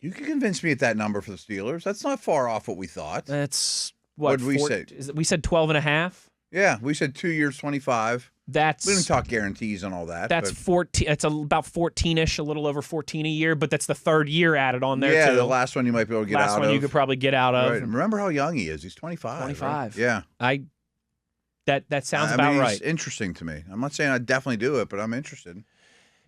You can convince me at that number for the Steelers. That's not far off what we thought. That's what did we say? We said 12 and a half. Yeah, we said 2 years, 25. We didn't talk guarantees and all that. That's 14. It's about 14ish, a little over 14 a year, but that's the third year added on there. Yeah, too. the last one you might be able to get out of. Last one you could probably get out of. Right. Remember how young he is? He's 25. 25. Right? Yeah. That sounds about right. It's interesting to me. I'm not saying I'd definitely do it, but I'm interested.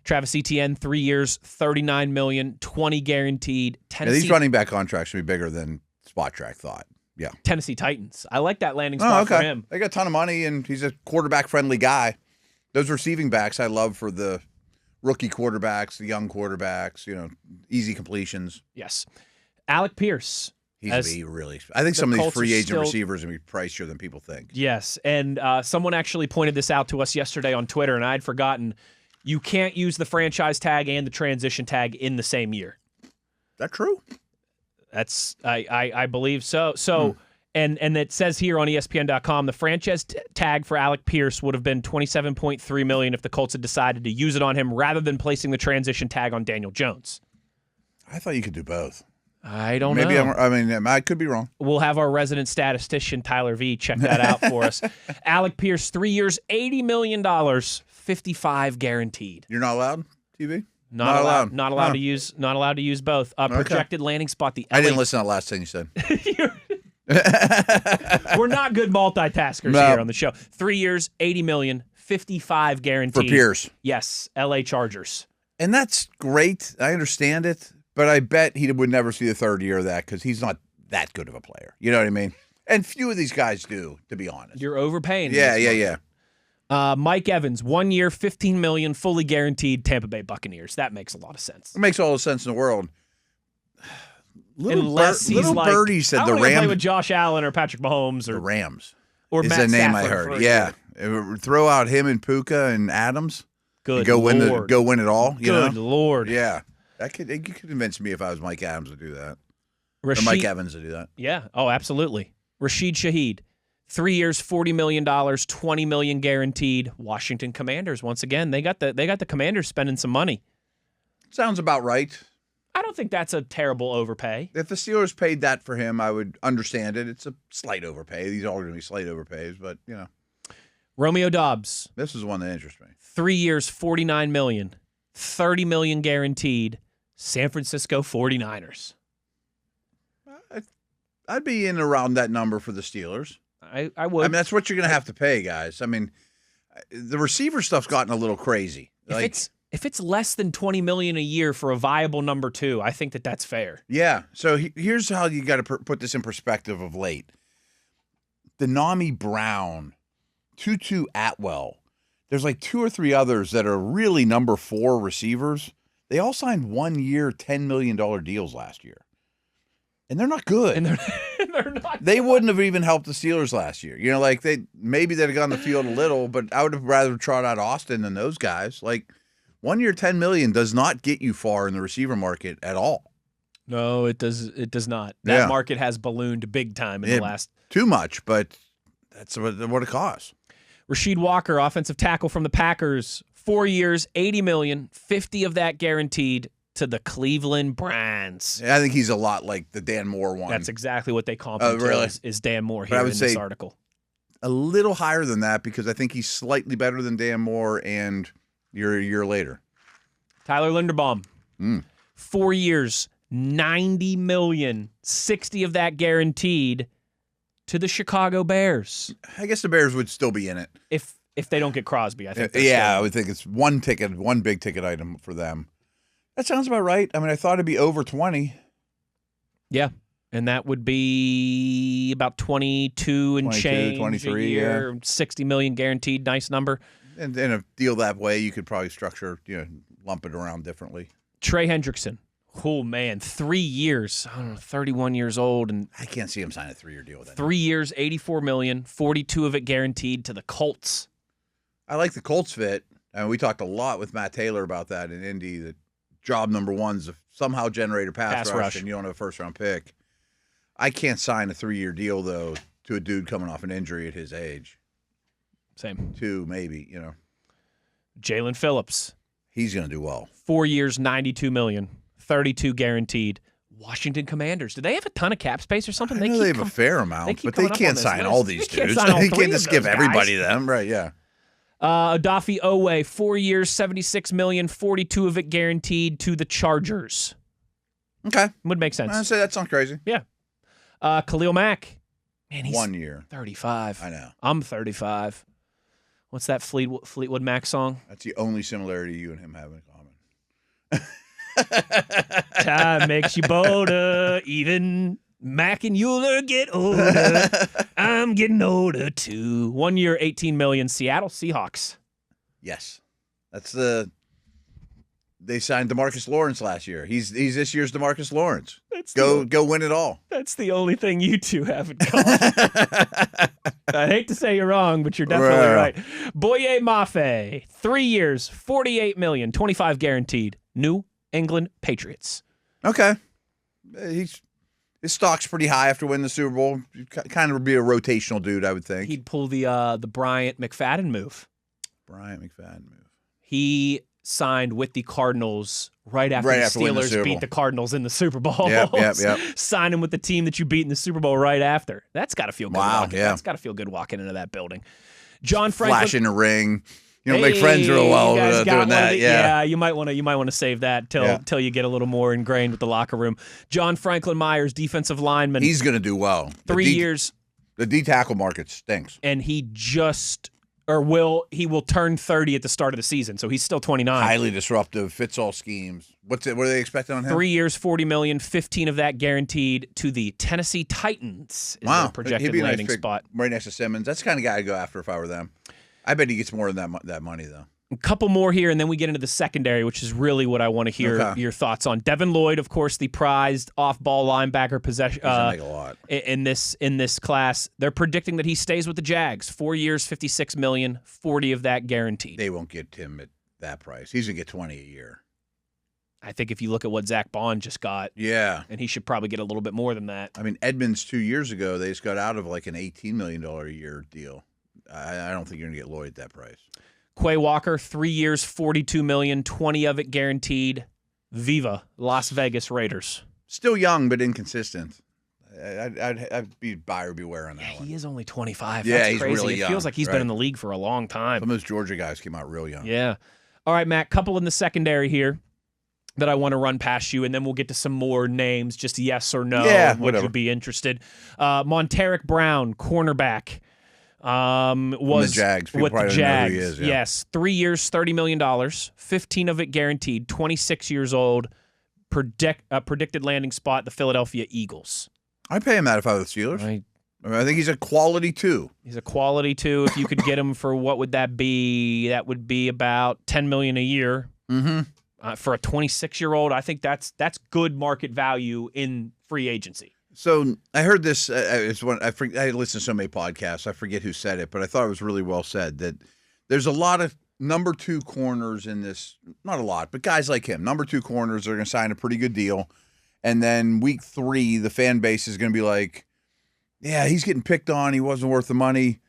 Travis Etienne, 3 years, $39 million, $20 guaranteed. Tennessee, these running back contracts should be bigger than Spot Track thought. Yeah. Tennessee Titans. I like that landing spot for him. They got a ton of money, and he's a quarterback-friendly guy. Those receiving backs I love for the rookie quarterbacks, the young quarterbacks, easy completions. Yes. Alec Pierce. He's going to be really – I think some of these free agent receivers are going to be pricier than people think. Yes, and someone actually pointed this out to us yesterday on Twitter, and I'd forgotten. You can't use the franchise tag and the transition tag in the same year. That true? That's I believe so. So and it says here on ESPN.com the franchise tag for Alec Pierce would have been $27.3 million if the Colts had decided to use it on him rather than placing the transition tag on Daniel Jones. I thought you could do both. I don't know. Maybe I could be wrong. We'll have our resident statistician Tyler V check that out for us. Alec Pierce, 3 years, $80 million, 55 guaranteed. You're not allowed, TV? Not allowed. Not allowed to use. Not allowed to use both. Projected landing spot. I didn't listen to the last thing you said. We're not good multitaskers here on the show. 3 years, $80 million, 55 guaranteed for Pierce. Yes, L.A. Chargers. And that's great. I understand it, but I bet he would never see the third year of that because he's not that good of a player. You know what I mean? And few of these guys do, to be honest. You're overpaying. Yeah. Mike Evans, 1 year, $15 million, fully guaranteed. Tampa Bay Buccaneers. That makes a lot of sense. It makes all the sense in the world. Little Birdie said the Rams play with Josh Allen or Patrick Mahomes or the Rams or is Matt the name Stafford I heard. Yeah, throw out him and Puka and Adams. Good go Lord. win it all. Good Lord. Yeah, you could convince me if I was Mike Adams to do that. Or Mike Evans to do that. Yeah. Oh, absolutely. Rashid Shaheed, 3 years, $40 million, $20 million guaranteed. Washington Commanders. Once again, they got the Commanders spending some money. Sounds about right. I don't think that's a terrible overpay. If the Steelers paid that for him, I would understand it. It's a slight overpay. These are all going to be slight overpays, but Romeo Doubs. This is one that interests me. 3 years, $49 million, $30 million guaranteed. San Francisco 49ers. I'd be in around that number for the Steelers. I would. I mean, that's what you're going to have to pay, guys. I mean, the receiver stuff's gotten a little crazy. If it's less than $20 million a year for a viable number two, I think that's fair. Yeah. So here's how you got to put this in perspective of late. Denami Brown, Tutu Atwell. There's like 2 or 3 others that are really number 4 receivers. They all signed 1 year, $10 million deals last year. And they're not good. And they're not. They wouldn't have even helped the Steelers last year. Maybe they'd have gone the field a little, but I would have rather trot out Austin than those guys. 1 year, $10 million does not get you far in the receiver market at all. No, it does not. That market has ballooned big time in the last. Too much, but that's what it costs. Rasheed Walker, offensive tackle from the Packers, 4 years, $80 million, 50 of that guaranteed to the Cleveland Browns. Yeah, I think he's a lot like the Dan Moore one. That's exactly what they comp him really? to is Dan Moore here in this article. A little higher than that because I think he's slightly better than Dan Moore, and you're a year later. Tyler Linderbaum, 4 years, $90 million, 60 of that guaranteed to the Chicago Bears. I guess the Bears would still be in it if they don't get Crosby. I think. Yeah, I would think it's one big ticket item for them. That sounds about right. I mean, I thought it'd be over 20. Yeah. And that would be about 22 and change 23 a year, yeah. $60 million guaranteed. Nice number. And in a deal that way, you could probably structure, lump it around differently. Trey Hendrickson. Oh, man. 3 years. I don't know, 31 years old. And I can't see him sign a 3-year deal with that. 3 years, $84 million, 42 of it guaranteed to the Colts. I like the Colts fit. And we talked a lot with Matt Taylor about that in Indy, that job number one is to somehow generate a pass rush, and you don't have a first-round pick. I can't sign a 3-year deal, though, to a dude coming off an injury at his age. Same. 2, maybe, Jalen Phillips. He's going to do well. 4 years, $92 million, 32 guaranteed. Washington Commanders. Do they have a ton of cap space or something? I know they have a fair amount, but they can't sign all these dudes. They can't just give everybody them. Right, yeah. Odafe Owe, 4 years, $76 million, 42 of it guaranteed to the Chargers. Okay. Would make sense. I'd say that sounds crazy. Yeah. Khalil Mack. Man, he's 1 year. 35. I know. I'm 35. What's that Fleetwood Mac song? That's the only similarity you and him have in common. Time makes you bolder. Even Mac and Uhler get older. I'm getting older too. 1 year, $18 million. Seattle Seahawks. Yes. That's they signed DeMarcus Lawrence last year. He's this year's DeMarcus Lawrence. Go win it all. That's the only thing you two have in common. I hate to say you're wrong, but you're definitely right. Boye Mafe, 3 years, $48 million, 25 guaranteed. New England Patriots. Okay. His stock's pretty high after winning the Super Bowl. Kind of be a rotational dude, I would think. He'd pull the Bryant McFadden move. He signed with the Cardinals right after the Steelers beat the Cardinals in the Super Bowl. Yep. Signing with the team that you beat in the Super Bowl right after. That's got to feel good. Wow, yeah. That's got to feel good walking into that building. John Franklin. Flashing a ring. You don't make friends real well doing that. Yeah, you might want to save that till you get a little more ingrained with the locker room. John Franklin Myers, defensive lineman. He's going to do well. 3 years. The D tackle market stinks. And he will turn 30 at the start of the season, so he's still 29. Highly disruptive, fits all schemes. What are they expecting on him? 3 years, $40 million, 15 of that guaranteed to the Tennessee Titans. Is their projected landing spot. Right next to Simmons. That's the kind of guy I'd go after if I were them. I bet he gets more than that money, though. A couple more here, and then we get into the secondary, which is really what I want to hear your thoughts on. Devin Lloyd, of course, the prized off-ball linebacker possession. Make a lot in this class. They're predicting that he stays with the Jags. 4 years, $56 million, 40 of that guaranteed. They won't get him at that price. He's gonna get 20 a year. I think if you look at what Zach Bond just got, and he should probably get a little bit more than that. I mean, Edmonds 2 years ago, they just got out of like an $18 million a year deal. I don't think you're gonna get Lloyd at that price. Quay Walker, 3 years, $42 million, 20 of it guaranteed. Viva, Las Vegas Raiders. Still young, but inconsistent. I'd be buyer beware on that one. He is only 25. Yeah, That's he's crazy. really It young. feels like he's been in the league for a long time. Some of those Georgia guys came out real young. Yeah. All right, Matt, couple in the secondary here that I want to run past you, and then we'll get to some more names, just yes or no. Yeah, would you be interested? Monteric Brown, cornerback. Was the Jags. with the Jags. Know who he is, Yes, 3 years, $30 million, 15 of it guaranteed, 26 years old, predicted landing spot, the Philadelphia Eagles. I'd pay him that if I were the Steelers. I think he's a quality 2. He's a quality 2. If you could get him for what would that be? That would be about $10 million a year. Mm-hmm. For a 26-year-old, I think that's good market value in free agency. So I heard this. I listen to so many podcasts. I forget who said it, but I thought it was really well said that there's a lot of number 2 corners in this. Not a lot, but guys like him, number 2 corners are going to sign a pretty good deal, and then week 3, the fan base is going to be like, "Yeah, he's getting picked on. He wasn't worth the money."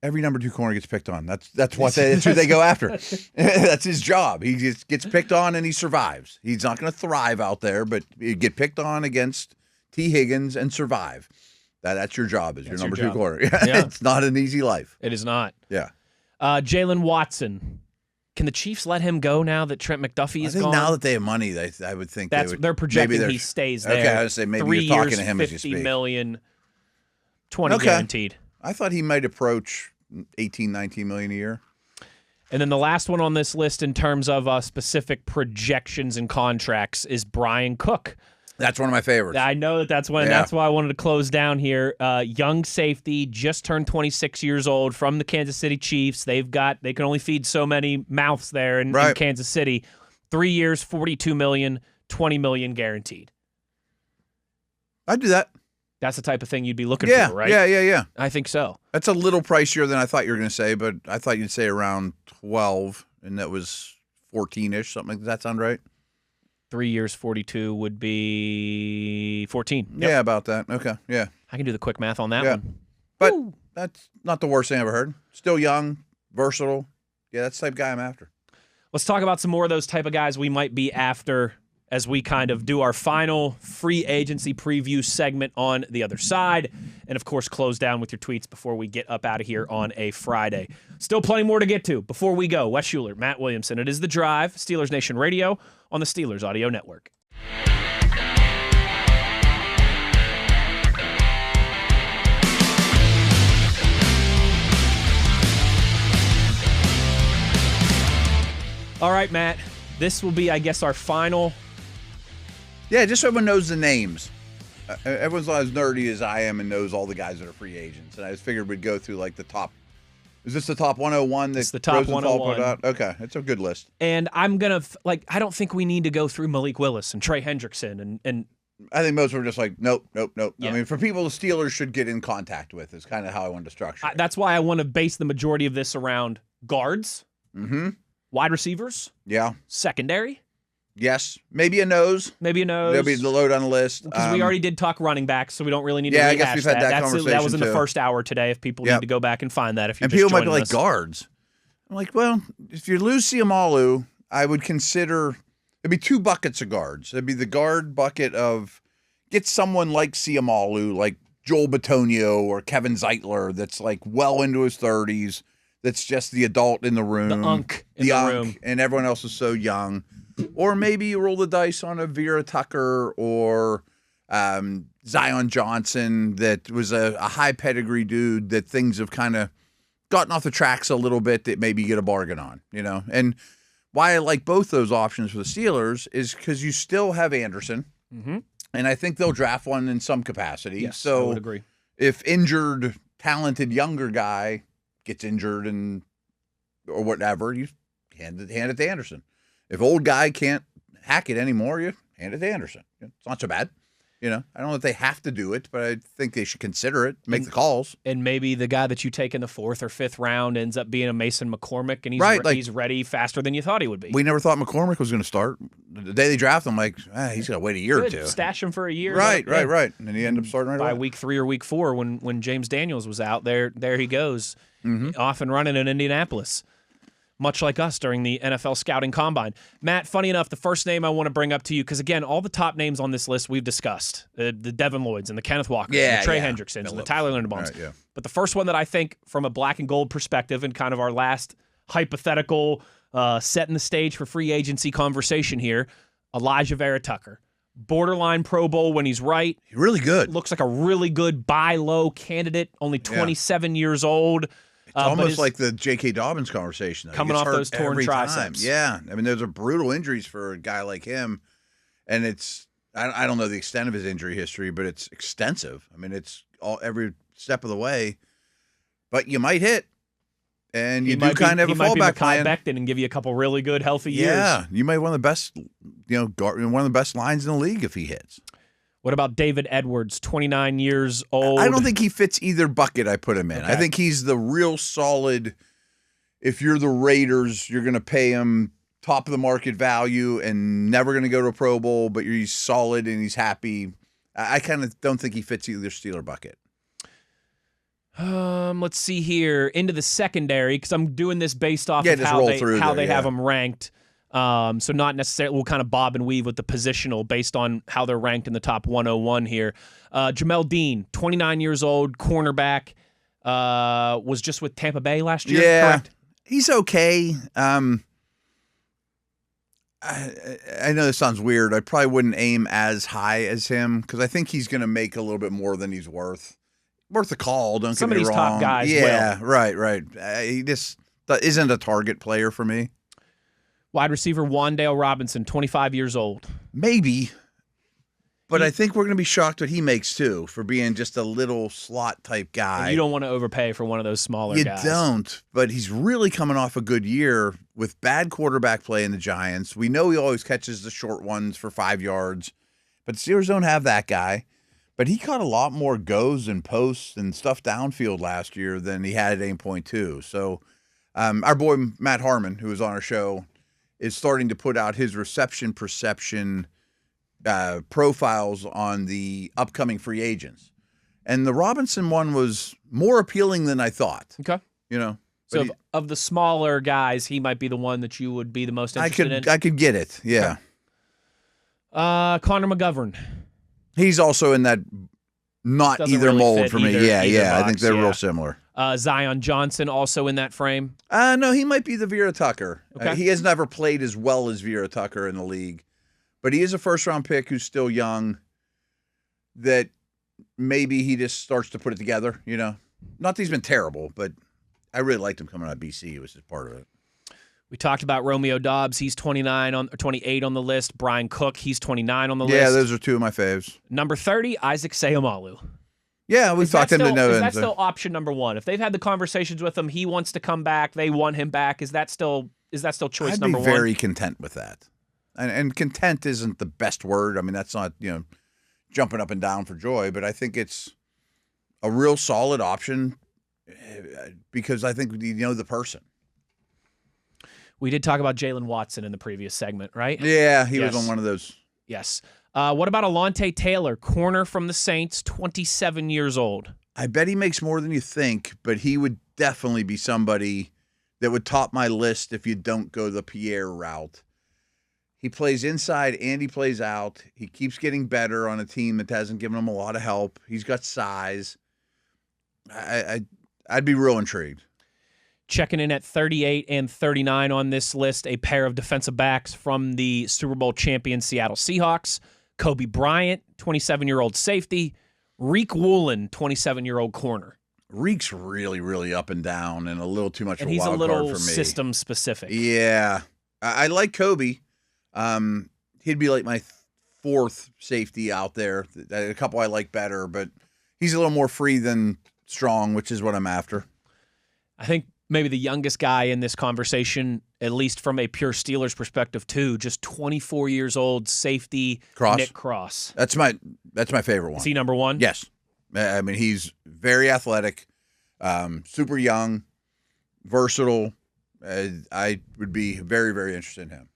Every number 2 corner gets picked on. That's who they go after. That's his job. He just gets picked on and he survives. He's not going to thrive out there, but you get picked on against T. Higgins and survive. That's your job. Is your number 2 corner. Yeah. It's not an easy life. It is not. Yeah. Jalen Watson. Can the Chiefs let him go now that Trent McDuffie is gone? Now that they have money, I would think they're projecting he stays there. Okay, I would say maybe 3 you're talking years, to him as you speak. $50 million, 20 guaranteed. I thought he might approach 18, 19 million a year. And then the last one on this list in terms of specific projections and contracts is Brian Cook. That's one of my favorites. I know that's why I wanted to close down here. Young safety, just turned 26 years old, from the Kansas City Chiefs. They can only feed so many mouths there in Kansas City. 3 years, $42 million, $20 million guaranteed. I'd do that. That's the type of thing you'd be looking for, right? Yeah. I think so. That's a little pricier than I thought you were going to say, but I thought you'd say around 12, and that was 14-ish, something. Does that sound right? 3 years, 42 would be 14. Yep. Yeah, about that. Okay, yeah. I can do the quick math on that one. But that's not the worst thing I ever heard. Still young, versatile. Yeah, that's the type of guy I'm after. Let's talk about some more of those type of guys we might be after as we kind of do our final free agency preview segment on the other side. And, of course, close down with your tweets before we get up out of here on a Friday. Still plenty more to get to. Before we go, Wes Uhler, Matt Williamson. It is The Drive, Steelers Nation Radio on the Steelers Audio Network. All right, Matt. This will be, I guess, our final. Yeah, just so everyone knows the names. Everyone's not as nerdy as I am and knows all the guys that are free agents. And I just figured we'd go through like the top. Is this the top 101? It's the top Rosenthal 101. put out? Okay, it's a good list. And I'm going to, I don't think we need to go through Malik Willis and Trey Hendrickson. And I think most were just like, nope. Yeah. I mean, for people the Steelers should get in contact with is kind of how I wanted to structure it. That's why I want to base the majority of this around guards, wide receivers, secondary. Yes, maybe a nose. There'll be the load on the list. Because we already did talk running backs, so we don't really need to rehash I guess we've had that conversation that was in the too. first hour today. If people need to go back and find that, if you're and just people might be joining like guards. I'm like, well, if you lose Siamalu, I would consider it'd be 2 buckets of guards. It'd be the guard bucket of get someone like Siamalu, like Joel Bitonio or Kevin Zeitler, that's like well into his 30s. That's just the adult in the room, the unk in the room, and everyone else is so young. Or maybe you roll the dice on a Vera Tucker or Zion Johnson that was a high pedigree dude that things have kind of gotten off the tracks a little bit that maybe you get a bargain on, And why I like both those options for the Steelers is because you still have Anderson, and I think they'll draft one in some capacity. Yes, so I would agree. If injured, talented younger guy gets injured or whatever, you hand it to Anderson. If old guy can't hack it anymore, you hand it to Anderson. It's not so bad. I don't know if they have to do it, but I think they should consider it, make the calls. And maybe the guy that you take in the 4th or 5th round ends up being a Mason McCormick, and he's ready faster than you thought he would be. We never thought McCormick was going to start. The day they draft him, like, he's going to wait a year or two. Stash him for a year. Right. And then he ended up starting right away. By week 3 or week 4, when James Daniels was out, there he goes, off and running in Indianapolis. Much like us during the NFL Scouting Combine. Matt, funny enough, the first name I want to bring up to you, because, again, all the top names on this list we've discussed, the Devin Lloyds and the Kenneth Walkers and the Trey Hendricksons and the Tyler Linderbaums. Right, but the first one that I think, from a black and gold perspective and kind of our last hypothetical setting the stage for free agency conversation here, Elijah Vera Tucker. Borderline Pro Bowl when he's right. Really good. Looks like a really good buy low candidate, only 27 years old. It's almost like the J.K. Dobbins conversation. Though. Coming off those torn triceps. Yeah. I mean, those are brutal injuries for a guy like him. And it's, I don't know the extent of his injury history, but it's extensive. I mean, it's every step of the way. But you might hit. And you do kind of have a fallback plan. Becton and give you a couple really good, healthy years. Yeah. You might have one of the best, one of the best lines in the league if he hits. What about David Edwards, 29 years old? I don't think he fits either bucket I put him in. Okay. I think he's the real solid, if you're the Raiders, you're going to pay him top of the market value and never going to go to a Pro Bowl, but he's solid and he's happy. I kind of don't think he fits either Steeler bucket. Let's see here. Into the secondary, because I'm doing this based off of just how roll they, through how there, they have them ranked. So not necessarily, we'll kind of bob and weave with the positional based on how they're ranked in the top 101 here. Jamel Dean, 29 years old, cornerback, was just with Tampa Bay last year, correct? He's okay. I know this sounds weird. I probably wouldn't aim as high as him because I think he's going to make a little bit more than he's worth. Worth a call, don't Some get of me these wrong. top guys Yeah, will. right. He just isn't a target player for me. Wide receiver Wan'Dale Robinson, 25 years old. Maybe. But I think we're going to be shocked what he makes, too, for being just a little slot type guy. And you don't want to overpay for one of those smaller guys. You don't, but he's really coming off a good year with bad quarterback play in the Giants. We know he always catches the short ones for 5 yards, but Steelers don't have that guy. But he caught a lot more goes and posts and stuff downfield last year than he had at 8.2. So our boy Matt Harmon, who was on our show, is starting to put out his reception perception profiles on the upcoming free agents. And the Robinson one was more appealing than I thought. Okay. You know? So of the smaller guys, he might be the one that you would be the most interested in? I could get it, yeah. Okay. Connor McGovern. He's also in that not Doesn't either really mold fit for me. either Yeah. box, I think they're real similar. Zion Johnson also in that frame. No, he might be the Vera Tucker. Okay. He has never played as well as Vera Tucker in the league, but he is a first-round pick who's still young. That maybe he just starts to put it together. You know, not that he's been terrible, but I really liked him coming out of BC. It was just part of it. We talked about Romeo Doubs. He's 28 on the list. Brian Cook, he's 29 on the list. Yeah, those are two of my faves. Number 30, Isaac Seumalo. Yeah, we've talked him to no end. Is that still option number one? If they've had the conversations with him, he wants to come back, they want him back. Is that still choice number one? I'd be very content with that. And content isn't the best word. I mean, that's not, jumping up and down for joy, but I think it's a real solid option because I think you know the person. We did talk about Jalen Watson in the previous segment, right? Yeah, he was on one of those. Yes. What about Alontae Taylor, corner from the Saints, 27 years old? I bet he makes more than you think, but he would definitely be somebody that would top my list if you don't go the Pierre route. He plays inside and he plays out. He keeps getting better on a team that hasn't given him a lot of help. He's got size. I'd be real intrigued. Checking in at 38 and 39 on this list, a pair of defensive backs from the Super Bowl champion Seattle Seahawks. Kobe Bryant, 27-year-old safety. Reek Woolen, 27-year-old corner. Reek's really, really up and down and a little too much of a wild card for me. And he's a little system specific. Yeah. I like Kobe. He'd be like my fourth safety out there. A couple I like better, but he's a little more free than strong, which is what I'm after. I think maybe the youngest guy in this conversation, at least from a pure Steelers perspective too, just 24 years old, safety, Nick Cross. That's my favorite one. Is he number one? Yes. I mean, he's very athletic, super young, versatile. I would be very, very interested in him.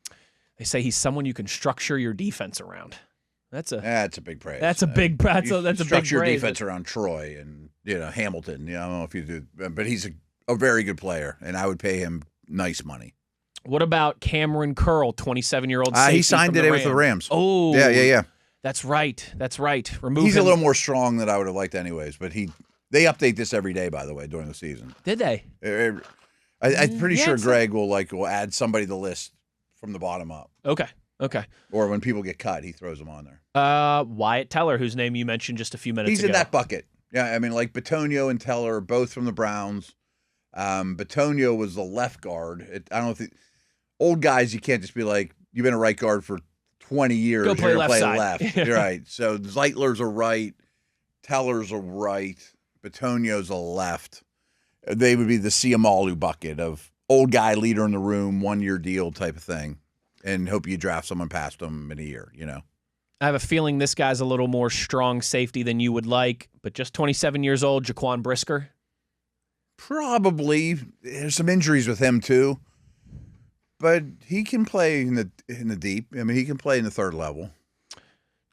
They say he's someone you can structure your defense around. That's a big praise. That's a big praise. Structure your defense around Troy and Hamilton. I don't know if you do, but he's a very good player, and I would pay him nice money. What about Cameron Curl, 27-year-old safety? He signed today with the Rams. Oh, yeah. That's right. He's a little more strong than I would have liked, anyways. But they update this every day, by the way, during the season. Did they? I'm pretty sure Greg will add somebody to the list from the bottom up. Okay. Or when people get cut, he throws them on there. Wyatt Teller, whose name you mentioned just a few minutes ago. He's in that bucket. Yeah, I mean, like Bitonio and Teller are both from the Browns. Bitonio was the left guard. I don't think old guys, you can't just be like, you've been a right guard for 20 years. Go play left side. Left. You're right. So Zeitler's a right. Teller's a right. Bitonio's a left. They would be the Siamalu bucket of old guy, leader in the room, 1-year deal type of thing, and hope you draft someone past them in a year, I have a feeling this guy's a little more strong safety than you would like, but just 27 years old, Jaquan Brisker. Probably. There's some injuries with him too, but he can play in the deep. I mean, he can play in the third level.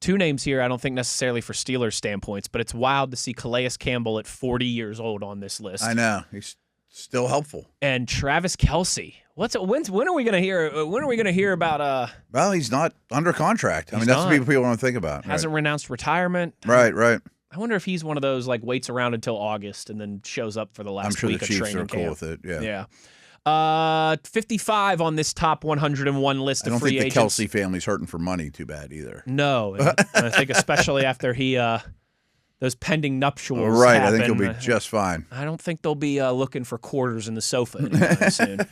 two names here I don't think necessarily for Steelers standpoints, but it's wild to see Calais Campbell at 40 years old on this list. I know. He's still helpful. And Travis Kelce. When are we gonna hear about Well, he's not under contract. I mean, that's what people want to think about. Hasn't renounced retirement. Right. I wonder if he's one of those like waits around until August and then shows up for the last week of training camp. I'm sure the Chiefs are cool with it. Yeah. 55 on this top 101 list of free agents. I don't think the Kelce family's hurting for money too bad either. No, and I think especially after those pending nuptials. Right, happen, I think he'll be just fine. I don't think they'll be looking for quarters in the sofa anytime soon.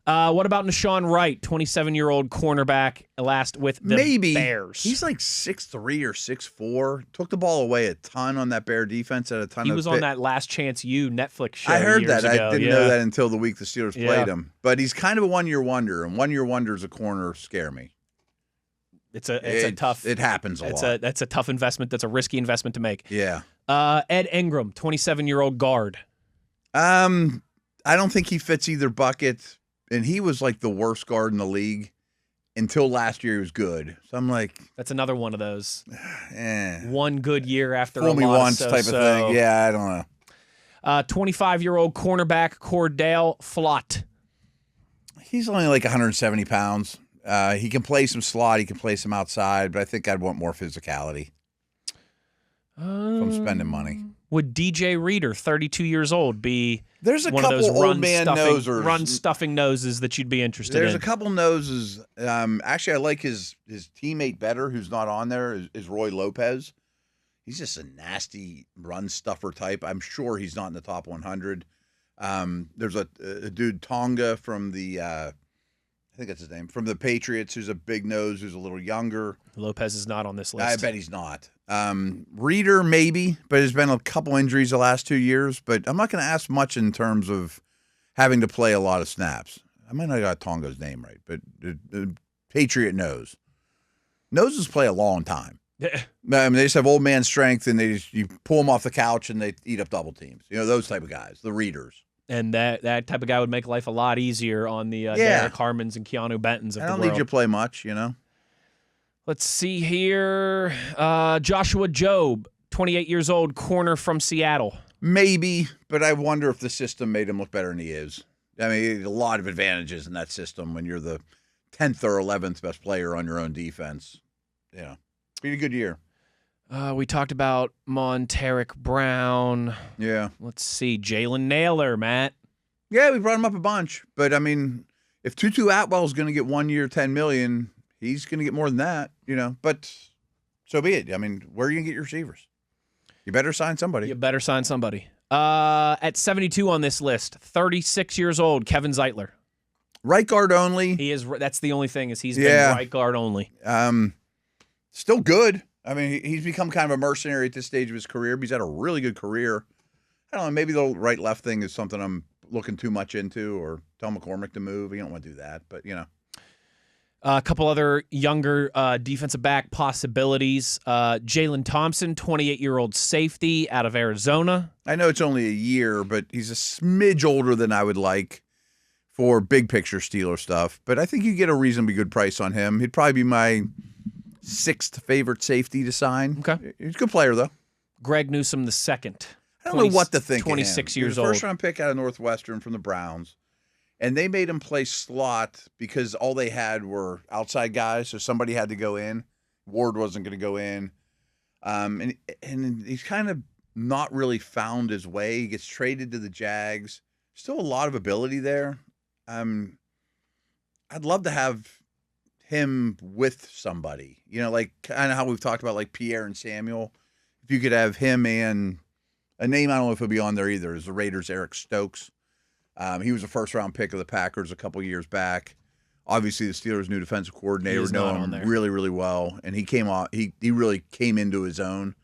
What about Nashawn Wright, 27-year-old cornerback, last with the Bears? He's like 6'3" or 6'4". Took the ball away a ton on that Bear defense at a ton. He was on that Last Chance U Netflix show. I heard that. Ago. I didn't know that until the week the Steelers played him. But he's kind of a one-year wonder, and one-year wonders a corner scare me. It's a tough. It happens a lot. That's a tough investment. That's a risky investment to make. Yeah. Ed Ingram, 27-year-old guard. I don't think he fits either bucket. And he was like the worst guard in the league until last year. He was good. So I'm like, that's another one of those. One good year after fool a me lot once of type of thing. Yeah, I don't know. 25-year-old cornerback Cordell Flott. He's only like 170 pounds. He can play some slot. He can play some outside, but I think I'd want more physicality if I'm spending money. Would DJ Reader, 32 years old, be There's a one couple of those old man nosers. run-stuffing noses that you'd be interested in? There's a couple noses. Actually, I like his teammate better, who's not on there, is Roy Lopez. He's just a nasty run-stuffer type. I'm sure he's not in the top 100. There's a dude, Tonga, from the I think that's his name, from the Patriots, who's a big nose, who's a little younger. Lopez is not on this list. I bet he's not. Reader, maybe, but there's been a couple injuries the last 2 years. But I'm not going to ask much in terms of having to play a lot of snaps. I might not have got Tonga's name right, but the Patriot knows. Noses play a long time. I mean, they just have old man strength, and you pull them off the couch, and they eat up double teams. You know, those type of guys, the readers. And that type of guy would make life a lot easier on the Derek Harmons and Keanu Bentons of the world. I don't need you to play much, you know. Let's see here. Joshua Jobe, 28 years old, corner from Seattle. Maybe, but I wonder if the system made him look better than he is. I mean, a lot of advantages in that system when you're the 10th or 11th best player on your own defense. Yeah, be a good year. We talked about Monteric Brown. Yeah. Let's see. Jalen Naylor, Matt. Yeah, we brought him up a bunch. But, I mean, if Tutu Atwell's going to get 1 year, $10 million, he's going to get more than that, you know. But so be it. I mean, where are you going to get your receivers? You better sign somebody. At 72 on this list, 36 years old, Kevin Zeitler. Right guard only. He is. That's the only thing is he's been right guard only. Still good. I mean, he's become kind of a mercenary at this stage of his career, but he's had a really good career. I don't know, maybe the right-left thing is something I'm looking too much into, or tell McCormick to move. You don't want to do that, but, you know. A couple other younger defensive back possibilities. Jalen Thompson, 28-year-old safety out of Arizona. I know it's only a year, but he's a smidge older than I would like for big-picture Steeler stuff. But I think you get a reasonably good price on him. He'd probably be my 6th favorite safety to sign. Okay. He's a good player, though. Greg Newsome the second. I don't know what to think 26 of him. years old. First-round pick out of Northwestern from the Browns. And they made him play slot because all they had were outside guys, so somebody had to go in. Ward wasn't going to go in. And he's kind of not really found his way. He gets traded to the Jags. Still a lot of ability there. I'd love to have him with somebody, you know, like kind of how we've talked about like Pierre and Samuel. If you could have him and a name, I don't know if he'll be on there either, is the Raiders' Eric Stokes. He was a first-round pick of the Packers a couple years back. Obviously, the Steelers' new defensive coordinator know him really, really well, and he came off. He really came into his own.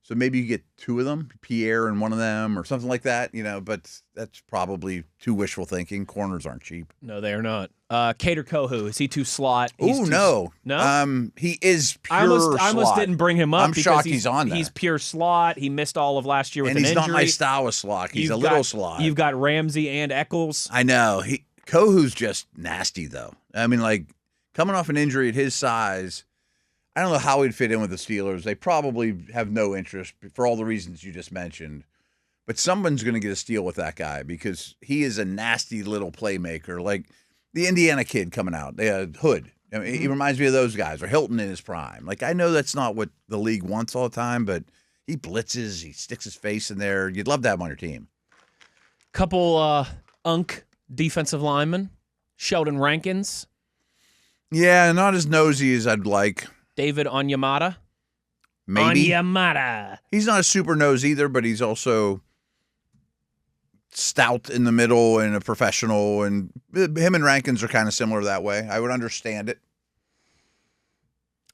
So maybe you get 2 of them, Pierre and one of them, or something like that, you know. But that's probably too wishful thinking. Corners aren't cheap. No, they are not. Cater Kohu, is he too slot? Oh no, no. He is pure slot. I almost didn't bring him up. I'm shocked he's on there. He's pure slot. He missed all of last year with an injury. And he's not my style of slot. He's a little slot. You've got Ramsey and Eccles. I know. Kohu's just nasty though. I mean, like coming off an injury at his size. I don't know how he'd fit in with the Steelers. They probably have no interest for all the reasons you just mentioned. But someone's going to get a steal with that guy because he is a nasty little playmaker, like the Indiana kid coming out, Hood. I mean, he reminds me of those guys, or Hilton in his prime. Like, I know that's not what the league wants all the time, but he blitzes, he sticks his face in there. You'd love to have him on your team. Couple defensive linemen, Sheldon Rankins. Yeah, not as nosy as I'd like. David Onyemata. Maybe. Onyemata. He's not a super nose either, but he's also stout in the middle and a professional, and him and Rankins are kind of similar that way. I would understand it.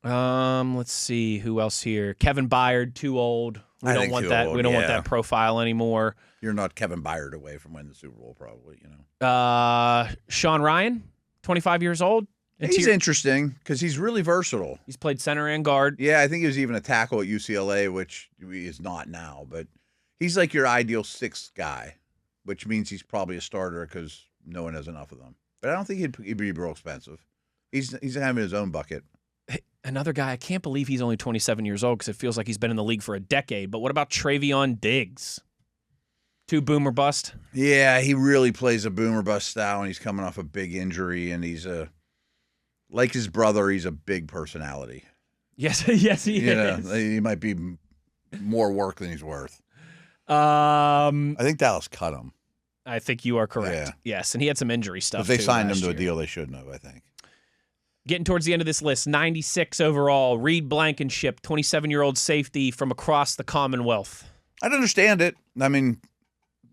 Let's see who else here. Kevin Byard, too old. We don't want that. We don't want that profile anymore. You're not Kevin Byard away from winning the Super Bowl, probably. You know. Sean Ryan, 25 years old. He's interesting because he's really versatile. He's played center and guard. Yeah, I think he was even a tackle at UCLA, which he is not now. But he's like your ideal sixth guy, which means he's probably a starter because no one has enough of them. But I don't think he'd be real expensive. He's having his own bucket. Another guy, I can't believe he's only 27 years old because it feels like he's been in the league for a decade. But what about Travion Diggs? Too boomer bust? Yeah, he really plays a boomer bust style, and he's coming off a big injury, and he's like his brother, he's a big personality. Yes, yes, he is. He might be more work than he's worth. I think Dallas cut him. I think you are correct. Yeah. Yes, and he had some injury stuff. But they signed him to a deal they shouldn't have, I think. Getting towards the end of this list, 96 overall, Reed Blankenship, 27-year-old safety from across the Commonwealth. I'd understand it. I mean,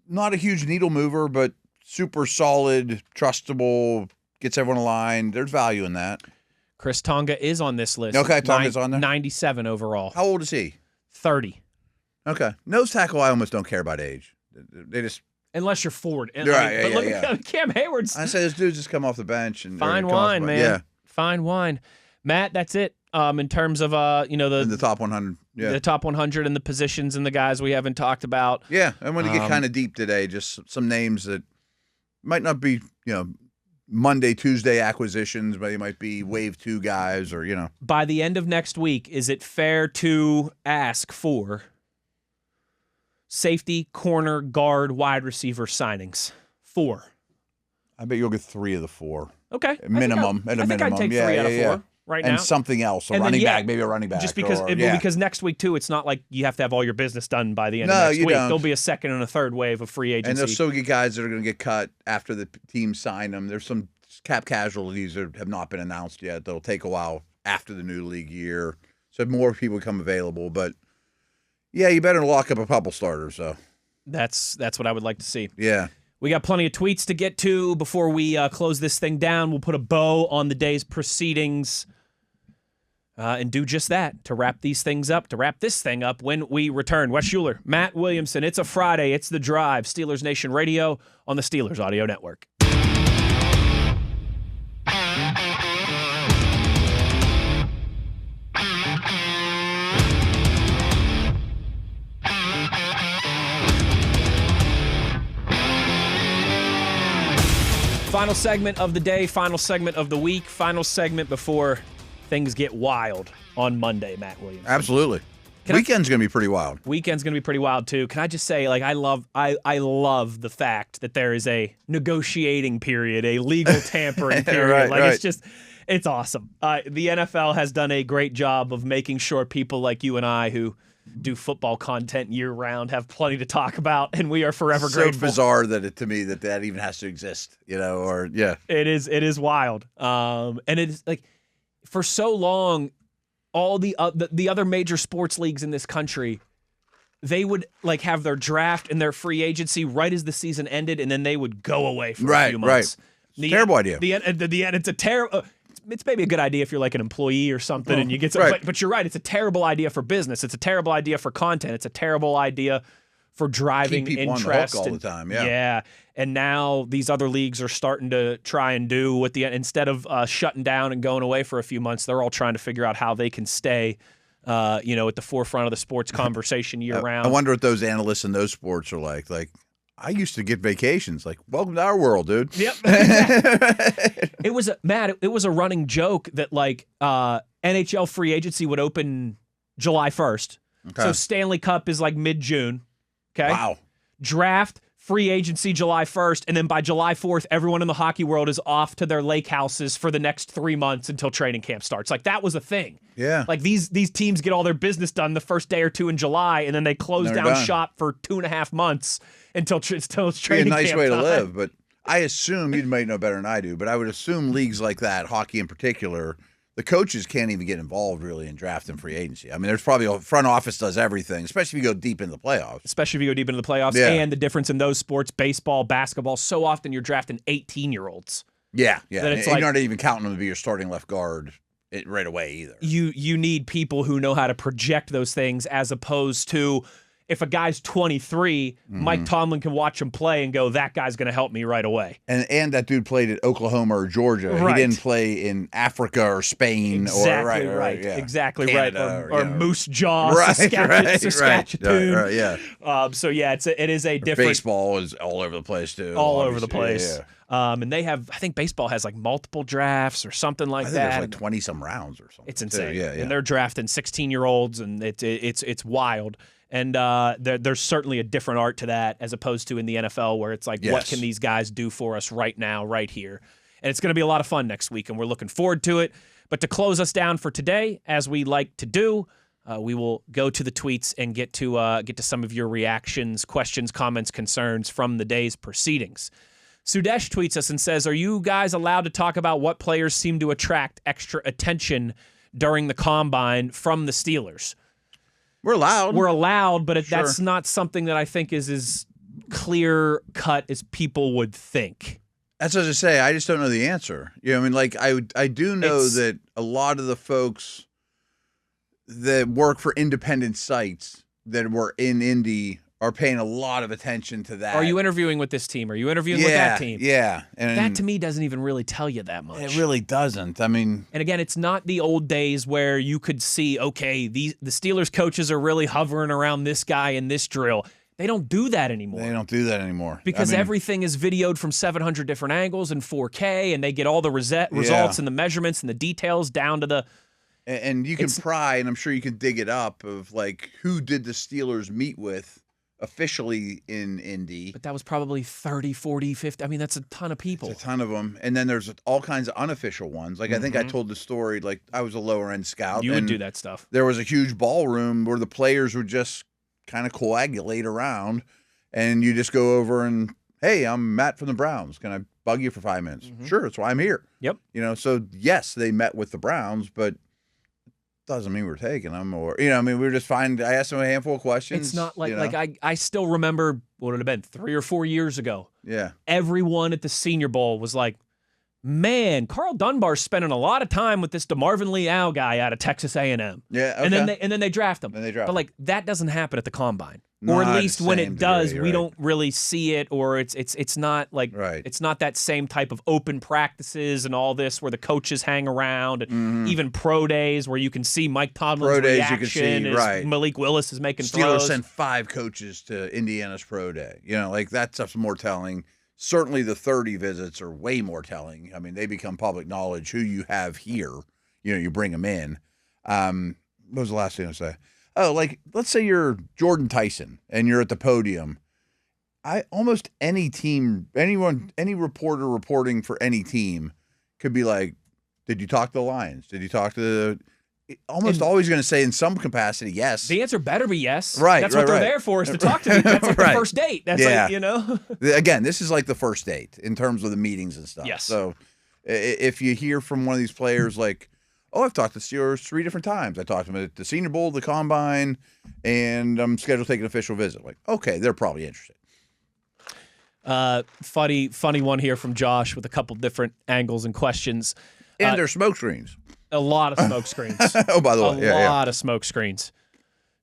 not a huge needle mover, but super solid, trustable, gets everyone aligned. There's value in that. Chris Tonga is on this list. Okay, Tonga's on there. 97 overall. How old is he? 30. Okay. Nose tackle, I almost don't care about age. They just... Unless you're Ford. Right, but look at Cam Hayward's. I say this dude's just come off the bench. And fine wine, man. Yeah. Fine wine. Matt, that's it. In terms of in the top 100. Yeah. The top 100 and the positions and the guys we haven't talked about. Yeah, I'm going to get kind of deep today. Just some names that might not be, Monday, Tuesday acquisitions, but they might be wave 2 guys or, By the end of next week, is it fair to ask for safety, corner, guard, wide receiver signings? 4. I bet you'll get 3 of the 4. Okay. At a minimum. I think I'd take 3 out of 4 right now. And something else, running back, maybe a running back. Just because, because next week, too, it's not like you have to have all your business done by the end of next week. Don't. There'll be a second and a third wave of free agency. And there's still get guys that are going to get cut after the team sign them. There's some cap casualties that have not been announced yet. That'll take a while after the new league year. So more people become available. But, yeah, you better lock up a couple starters, though. That's what I would like to see. Yeah. We got plenty of tweets to get to before we close this thing down. We'll put a bow on the day's proceedings and do just that to wrap these things up, to wrap this thing up when we return. Wes Uhler, Matt Williamson. It's a Friday. It's The Drive. Steelers Nation Radio on the Steelers Audio Network. Final segment of the day, final segment of the week, final segment before things get wild on Monday, Matt Williams. Absolutely. Weekend's going to be pretty wild. Weekend's going to be pretty wild, too. Can I just say, I love the fact that there is a negotiating period, a legal tampering period. Right. It's awesome. The NFL has done a great job of making sure people like you and I who do football content year-round have plenty to talk about, and we are forever grateful. So bizarre to me that even has to exist, It is wild. And it is like, for so long, all the other major sports leagues in this country, they would have their draft and their free agency right as the season ended, and then they would go away for a few months. Right. Terrible idea. It's a terrible. It's maybe a good idea if you're like an employee or something and you get some, but you're right. It's a terrible idea for business. It's a terrible idea for content. It's a terrible idea for driving keep people interest on the hook all the time. Yeah. And now these other leagues are starting to try and do instead of shutting down and going away for a few months, they're all trying to figure out how they can stay, at the forefront of the sporsports conversation year round. I wonder what those analysts in those sports are like. Like, I used to get vacations. Like, welcome to our world, dude. Yep. It was a running joke that NHL free agency would open July 1st. Okay. So Stanley Cup is like mid-June. Okay. Wow. Draft, free agency July 1st, and then by July 4th, everyone in the hockey world is off to their lake houses for the next 3 months until training camp starts. Like, that was a thing. Yeah. Like, these teams get all their business done the first day or two in July, and then they close down shop for 2.5 months until it's training camp. Be a nice way to live, but I assume, you might know better than I do, but I would assume leagues like that, hockey in particular, the coaches can't even get involved really in draft and free agency. I mean, there's probably a front office does everything, especially if you go deep into the playoffs. Yeah. And the difference in those sports, baseball, basketball, so often you're drafting 18-year-olds. Yeah. That You're not even counting them to be your starting left guard right away either. You need people who know how to project those things, as opposed to, if a guy's 23, Mike Tomlin can watch him play and go, that guy's going to help me right away. And that dude played at Oklahoma or Georgia. Right. He didn't play in Africa or Spain Exactly or right. Yeah. Canada, Canada, or Moose Jaw, Saskatchewan. Right. Yeah. So yeah, it is a different. Baseball is all over the place too. All over the place. Yeah. And they have, I think baseball has like multiple drafts or something like I think that. there's like 20 some rounds or something. It's insane. Yeah. And they're drafting 16-year-olds, and it's wild. And there's certainly a different art to that, as opposed to in the NFL, where it's like, what can these guys do for us right now, right here? And it's going to be a lot of fun next week, and we're looking forward to it. But to close us down for today, as we like to do, we will go to the tweets and get to some of your reactions, questions, comments, concerns from the day's proceedings. Sudesh tweets us and says, are you guys allowed to talk about what players seem to attract extra attention during the combine from the Steelers? We're allowed. But that's not something that I think is as clear cut as people would think. That's what I say. I just don't know the answer. You know, I mean, like I do know that a lot of the folks that work for independent sites that were in Indy are paying a lot of attention to that. Are you interviewing with this team? Are you interviewing with that team? Yeah. And that to me doesn't even really tell you that much. It really doesn't. I mean, and again, it's not the old days where you could see, okay, the Steelers coaches are really hovering around this guy in this drill. They don't do that anymore. Because everything is videoed from 700 different angles in 4K, and they get all the results and the measurements and the details down to the. And you can pry, and I'm sure you can dig it up, of like, who did the Steelers meet with officially in Indy. But that was probably 30, 40, 50. I mean, that's a ton of people. It's a ton of them. And then there's all kinds of unofficial ones. Like, I think I told the story, like, I was a lower-end scout. You would do that stuff. There was a huge ballroom where the players would just kind of coagulate around, and you just go over and, hey, I'm Matt from the Browns. Can I bug you for 5 minutes? Sure, that's why I'm here. Yep. You know, so, yes, they met with the Browns, but doesn't mean we're taking them, or we were just fine. I asked them a handful of questions. It's not like I still remember what it had been 3 or 4 years ago. Yeah, everyone at the Senior Bowl was like, "Man, Carl Dunbar's spending a lot of time with this DeMarvin Leal guy out of Texas A&M." Yeah, okay. and then they draft him. But like that doesn't happen at the combine. Or at least when it does, we don't really see it, or it's not like it's not that same type of open practices and all this where the coaches hang around, and even pro days where you can see Mike Tomlin's reaction as Malik Willis is making Steelers throws. sent 5 coaches to Indiana's pro day. You know, like that stuff's more telling. Certainly the 30 visits are way more telling. I mean, they become public knowledge who you have here. You know, you bring them in. What was the last thing I was say? Oh, like, let's say you're Jordan Tyson and you're at the podium. Almost any team, any reporter reporting for any team could be like, did you talk to the Lions? Did you talk to the... Almost always going to say in some capacity, yes. The answer better be yes. Right. That's what they're there for, is to talk to me. That's like the first date. That's like, you know. Again, this is like the first date in terms of the meetings and stuff. Yes. So if you hear from one of these players like, oh, I've talked to Steelers 3 different times. I talked to them at the Senior Bowl, the Combine, and I'm scheduled to take an official visit. Like, okay, they're probably interested. Funny one here from Josh with a couple different angles and questions. And there's smoke screens. A lot of smoke screens. Oh, by the way. A lot of smoke screens.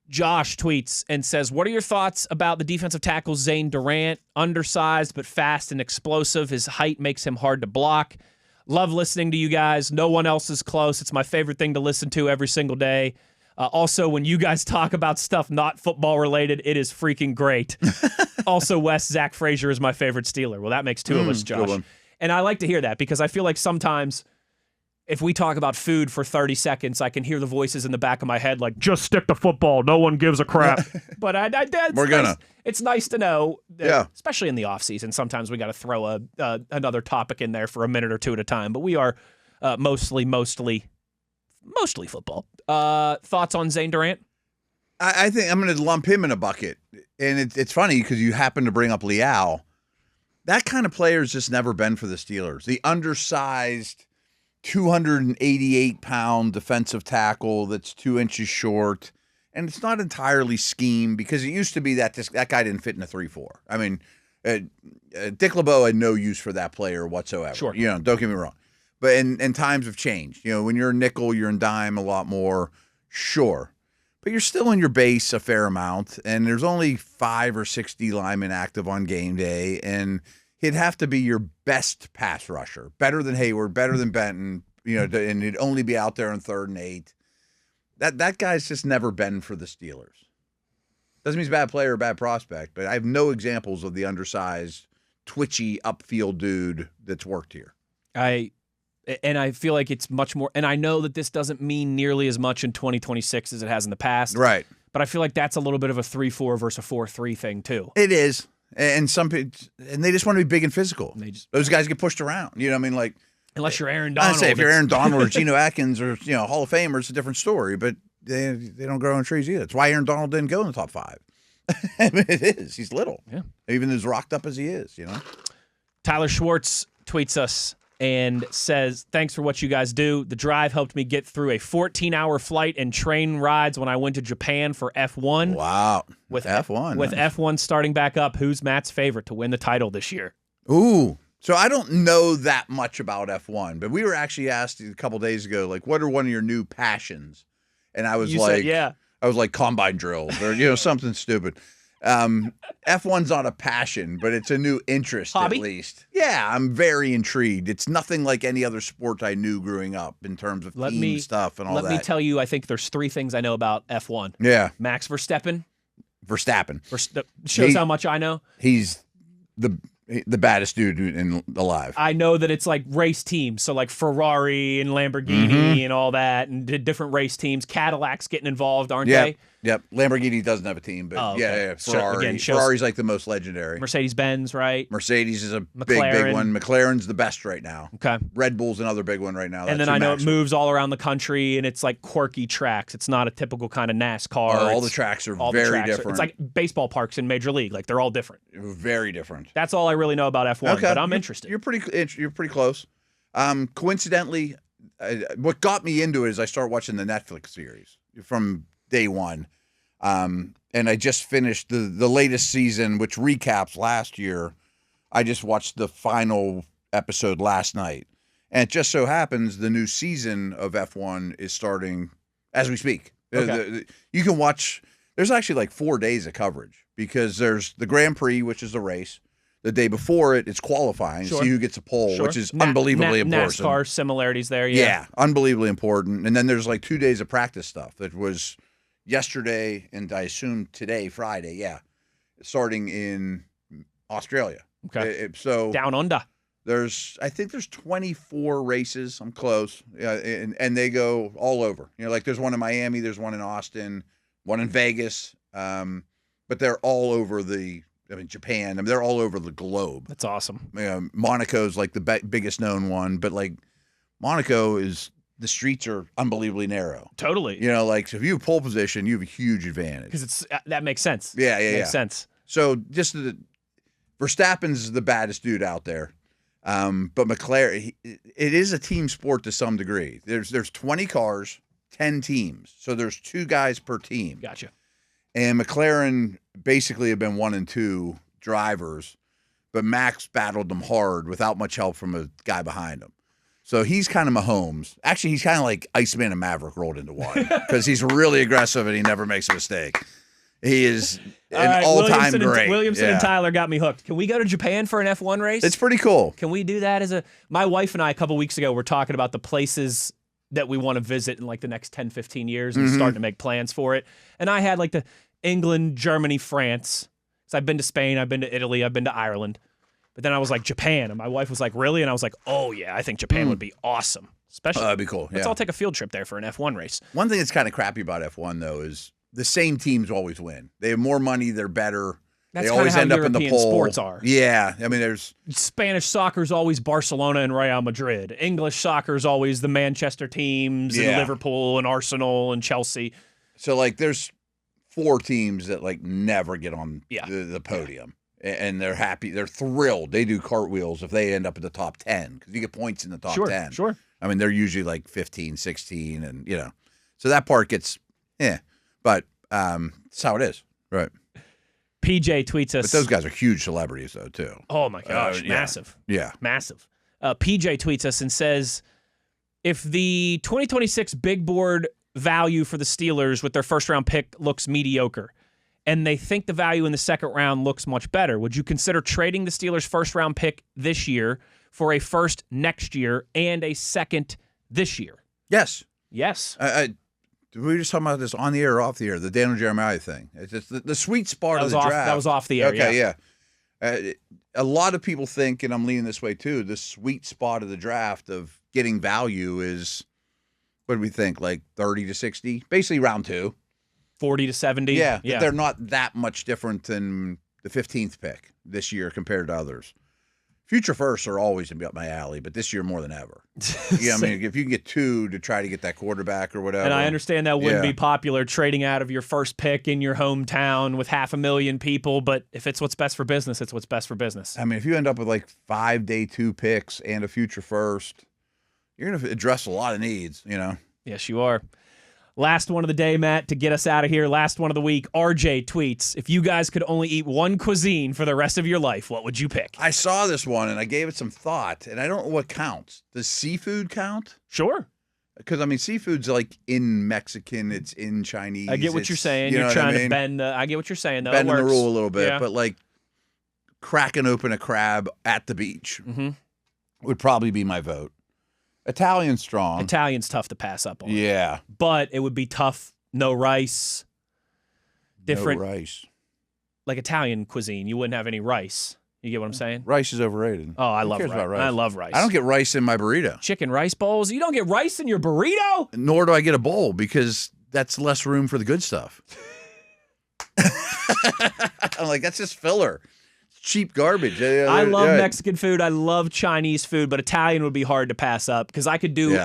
Josh tweets and says, what are your thoughts about the defensive tackle Zane Durant? Undersized but fast and explosive. His height makes him hard to block. Love listening to you guys. No one else is close. It's my favorite thing to listen to every single day. Also, when you guys talk about stuff not football related, it is freaking great. Also, Zach Frazier is my favorite Steeler. Well, that makes 2 of us, Josh. And I like to hear that because I feel like sometimes if we talk about food for 30 seconds, I can hear the voices in the back of my head like, just stick to football. No one gives a crap. But it's nice to know, that, especially in the off season. Sometimes we got to throw another topic in there for a minute or two at a time. But we are mostly football. Thoughts on Zane Durant? I think I'm going to lump him in a bucket. And it's funny because you happen to bring up Leal. That kind of player has just never been for the Steelers. The undersized, 288-pound defensive tackle that's 2 inches short. And it's not entirely scheme because it used to be that that guy didn't fit in a 3-4. I mean, Dick LeBeau had no use for that player whatsoever. Sure. Don't get me wrong. But and times have changed. When you're in nickel, you're in dime a lot more. Sure. But you're still in your base a fair amount, and there's only 5 or 6 D linemen active on game day, and he'd have to be your best pass rusher, better than Hayward, better than Benton, and he'd only be out there on 3rd and 8. That guy's just never been for the Steelers. Doesn't mean he's a bad player or a bad prospect, but I have no examples of the undersized, twitchy upfield dude that's worked here. And I feel like it's much more, and I know that this doesn't mean nearly as much in 2026 as it has in the past. Right. But I feel like that's a little bit of a 3-4 versus a 4-3 thing too. It is. And some people, and they just want to be big and physical. Those guys get pushed around. You know what I mean? Like, unless you're Aaron Donald. I say if you're Aaron Donald or Geno Atkins or Hall of Famer, it's a different story. But they don't grow on trees either. That's why Aaron Donald didn't go in the top 5. I mean, it is. He's little. Yeah. Even as rocked up as he is. Tyler Schwartz tweets us and says, thanks for what you guys do. The drive helped me get through a 14-hour flight and train rides when I went to Japan for F1. Wow. With F1. With F1 starting back up, who's Matt's favorite to win the title this year? Ooh. So I don't know that much about F1, but we were actually asked a couple days ago, like, what are one of your new passions? And I was I was like combine drills or, something stupid. F1's not a passion, but it's a new interest. Hobby? At least. Yeah, I'm very intrigued. It's nothing like any other sport I knew growing up in terms of team stuff and all that. Let me tell you, I think there's 3 things I know about F1. Yeah. Max Verstappen. Shows how much I know. He's the baddest dude alive. I know that it's like race teams, so like Ferrari and Lamborghini and all that, and different race teams. Cadillac's getting involved, aren't they? Yep. Lamborghini doesn't have a team, but yeah. Ferrari. Ferrari's like the most legendary. Mercedes-Benz, right? Mercedes is a big one. McLaren's the best right now. Okay. Red Bull's another big one right now. And then I know it moves all around the country, and it's like quirky tracks. It's not a typical kind of NASCAR. All the tracks are very different. It's like baseball parks in Major League. Like they're all different. Very different. That's all I really know about F1, but I'm interested. You're pretty close. Coincidentally, what got me into it is I started watching the Netflix series from day one. And I just finished the latest season, which recaps last year. I just watched the final episode last night. And it just so happens the new season of F1 is starting as we speak. Okay. You can watch, there's actually like 4 days of coverage because there's the Grand Prix, which is the race. The day before it's qualifying, see who gets a pole, which is unbelievably important. NASCAR similarities there, yeah, unbelievably important. And then there's like 2 days of practice stuff that was yesterday and I assume today, Friday, starting in Australia. Okay. So down under. I think there's 24 races. I'm close. And they go all over. Like there's one in Miami, there's one in Austin, one in Vegas. But they're all over Japan. They're all over the globe. That's awesome. Monaco's like the biggest known one, but like Monaco the streets are unbelievably narrow. Totally. Like so if you have pole position, you have a huge advantage. Because that makes sense. Yeah. Makes sense. So just Verstappen's the baddest dude out there. But McLaren, it is a team sport to some degree. There's 20 cars, 10 teams. So there's 2 guys per team. Gotcha. And McLaren basically have been 1 and 2 drivers, but Max battled them hard without much help from a guy behind him. So he's kind of Mahomes. Actually, he's kind of like Iceman and Maverick rolled into one because he's really aggressive and he never makes a mistake. He is an all-time great. Williamson and Tyler got me hooked. Can we go to Japan for an F1 race? It's pretty cool. Can we do that my wife and I a couple weeks ago were talking about the places that we want to visit in like the next 10, 15 years and starting to make plans for it. And I had like the England, Germany, France. So I've been to Spain, I've been to Italy, I've been to Ireland. But then I was like, Japan. And my wife was like, really? And I was like, oh, yeah, I think Japan would be awesome. Especially, that'd be cool. Let's all take a field trip there for an F1 race. One thing that's kind of crappy about F1 though is the same teams always win. They have more money. They're better. That's they always how end up in European the pole. sports are. Yeah, I mean, there's Spanish soccer is always Barcelona and Real Madrid. English soccer is always the Manchester teams and Liverpool and Arsenal and Chelsea. So like, there's 4 teams that like never get on the podium, and they're happy. They're thrilled. They do cartwheels if they end up in the top 10 because you get points in the top 10. Sure. I mean, they're usually like 15, 16, and so that part gets but that's how it is, right? PJ tweets us. But those guys are huge celebrities, though, too. Oh, my gosh. Massive. Yeah. Massive. PJ tweets us and says, if the 2026 big board value for the Steelers with their first-round pick looks mediocre, and they think the value in the second round looks much better, would you consider trading the Steelers' first-round pick this year for a first next year and a second this year? Yes. Yes. We were just talking about this on the air or off the air, the Daniel Jeremiah thing. It's just the sweet spot of the draft. That was off the air, okay, yeah. A lot of people think, and I'm leaning this way too, the sweet spot of the draft of getting value is, what do we think, like 30 to 60? Basically round 2. 40 to 70? Yeah. They're not that much different than the 15th pick this year compared to others. Future firsts are always going to be up my alley, but this year more than ever. I mean, if you can get 2 to try to get that quarterback or whatever. And I understand that wouldn't be popular, trading out of your first pick in your hometown with 500,000 people, but if it's what's best for business, it's what's best for business. I mean, if you end up with like 5 day 2 picks and a future first, you're going to address a lot of needs, Yes, you are. Last one of the day, Matt, to get us out of here. Last one of the week. RJ tweets, if you guys could only eat one cuisine for the rest of your life, what would you pick? I saw this one, and I gave it some thought, and I don't know what counts. Does seafood count? Sure. Because, I mean, seafood's like in Mexican, it's in Chinese. I get what you're saying. You're trying to bend. I get what you're saying, though. Bending the rule a little bit, but like cracking open a crab at the beach would probably be my vote. Italian's strong. Italian's tough to pass up on. Yeah. But it would be tough. No rice. Different. No rice. Like Italian cuisine, you wouldn't have any rice. You get what I'm saying? Rice is overrated. Oh, I love rice. I love rice. I don't get rice in my burrito. Chicken rice bowls? You don't get rice in your burrito? Nor do I get a bowl because that's less room for the good stuff. I'm like, that's just filler. Cheap garbage. I love Mexican food. I love Chinese food, but Italian would be hard to pass up because I could do a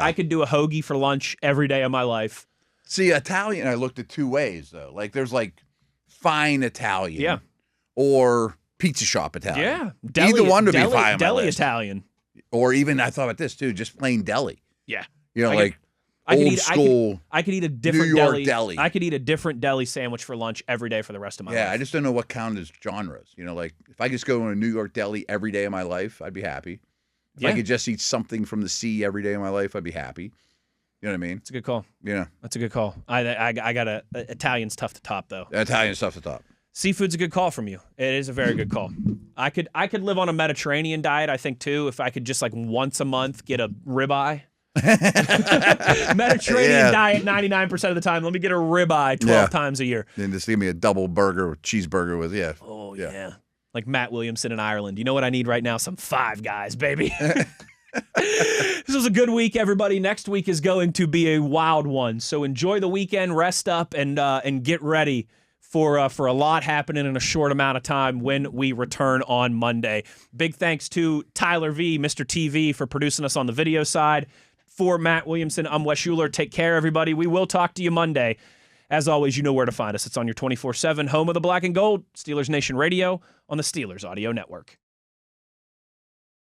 hoagie for lunch every day of my life. See, Italian, I looked at 2 ways though. Like there's like fine Italian, or pizza shop Italian. Yeah, either one would be fine. Deli Italian, or even I thought about this too, just plain deli. Yeah, I could eat a different New York deli. I could eat a different deli sandwich for lunch every day for the rest of my life. Yeah, I just don't know what count as genres. Like if I just go to a New York deli every day of my life, I'd be happy. If I could just eat something from the sea every day of my life, I'd be happy. You know what I mean? It's a good call. Yeah, that's a good call. I got Italian's tough to top though. Italian's tough to top. Seafood's a good call from you. It is a very good call. I could live on a Mediterranean diet, I think too, if I could just like once a month get a ribeye. Mediterranean diet 99% of the time. Let me get a ribeye 12 times a year. Then just give me a double burger with cheeseburger with Oh yeah. Like Matt Williamson in Ireland. You know what I need right now? Some Five Guys, baby. This was a good week, everybody. Next week is going to be a wild one. So enjoy the weekend, rest up, and get ready for a lot happening in a short amount of time when we return on Monday. Big thanks to Tyler V, Mr. TV, for producing us on the video side. For Matt Williamson, I'm Wes Uhler. Take care, everybody. We will talk to you Monday. As always, you know where to find us. It's on your 24/7 home of the black and gold, Steelers Nation Radio on the Steelers Audio Network.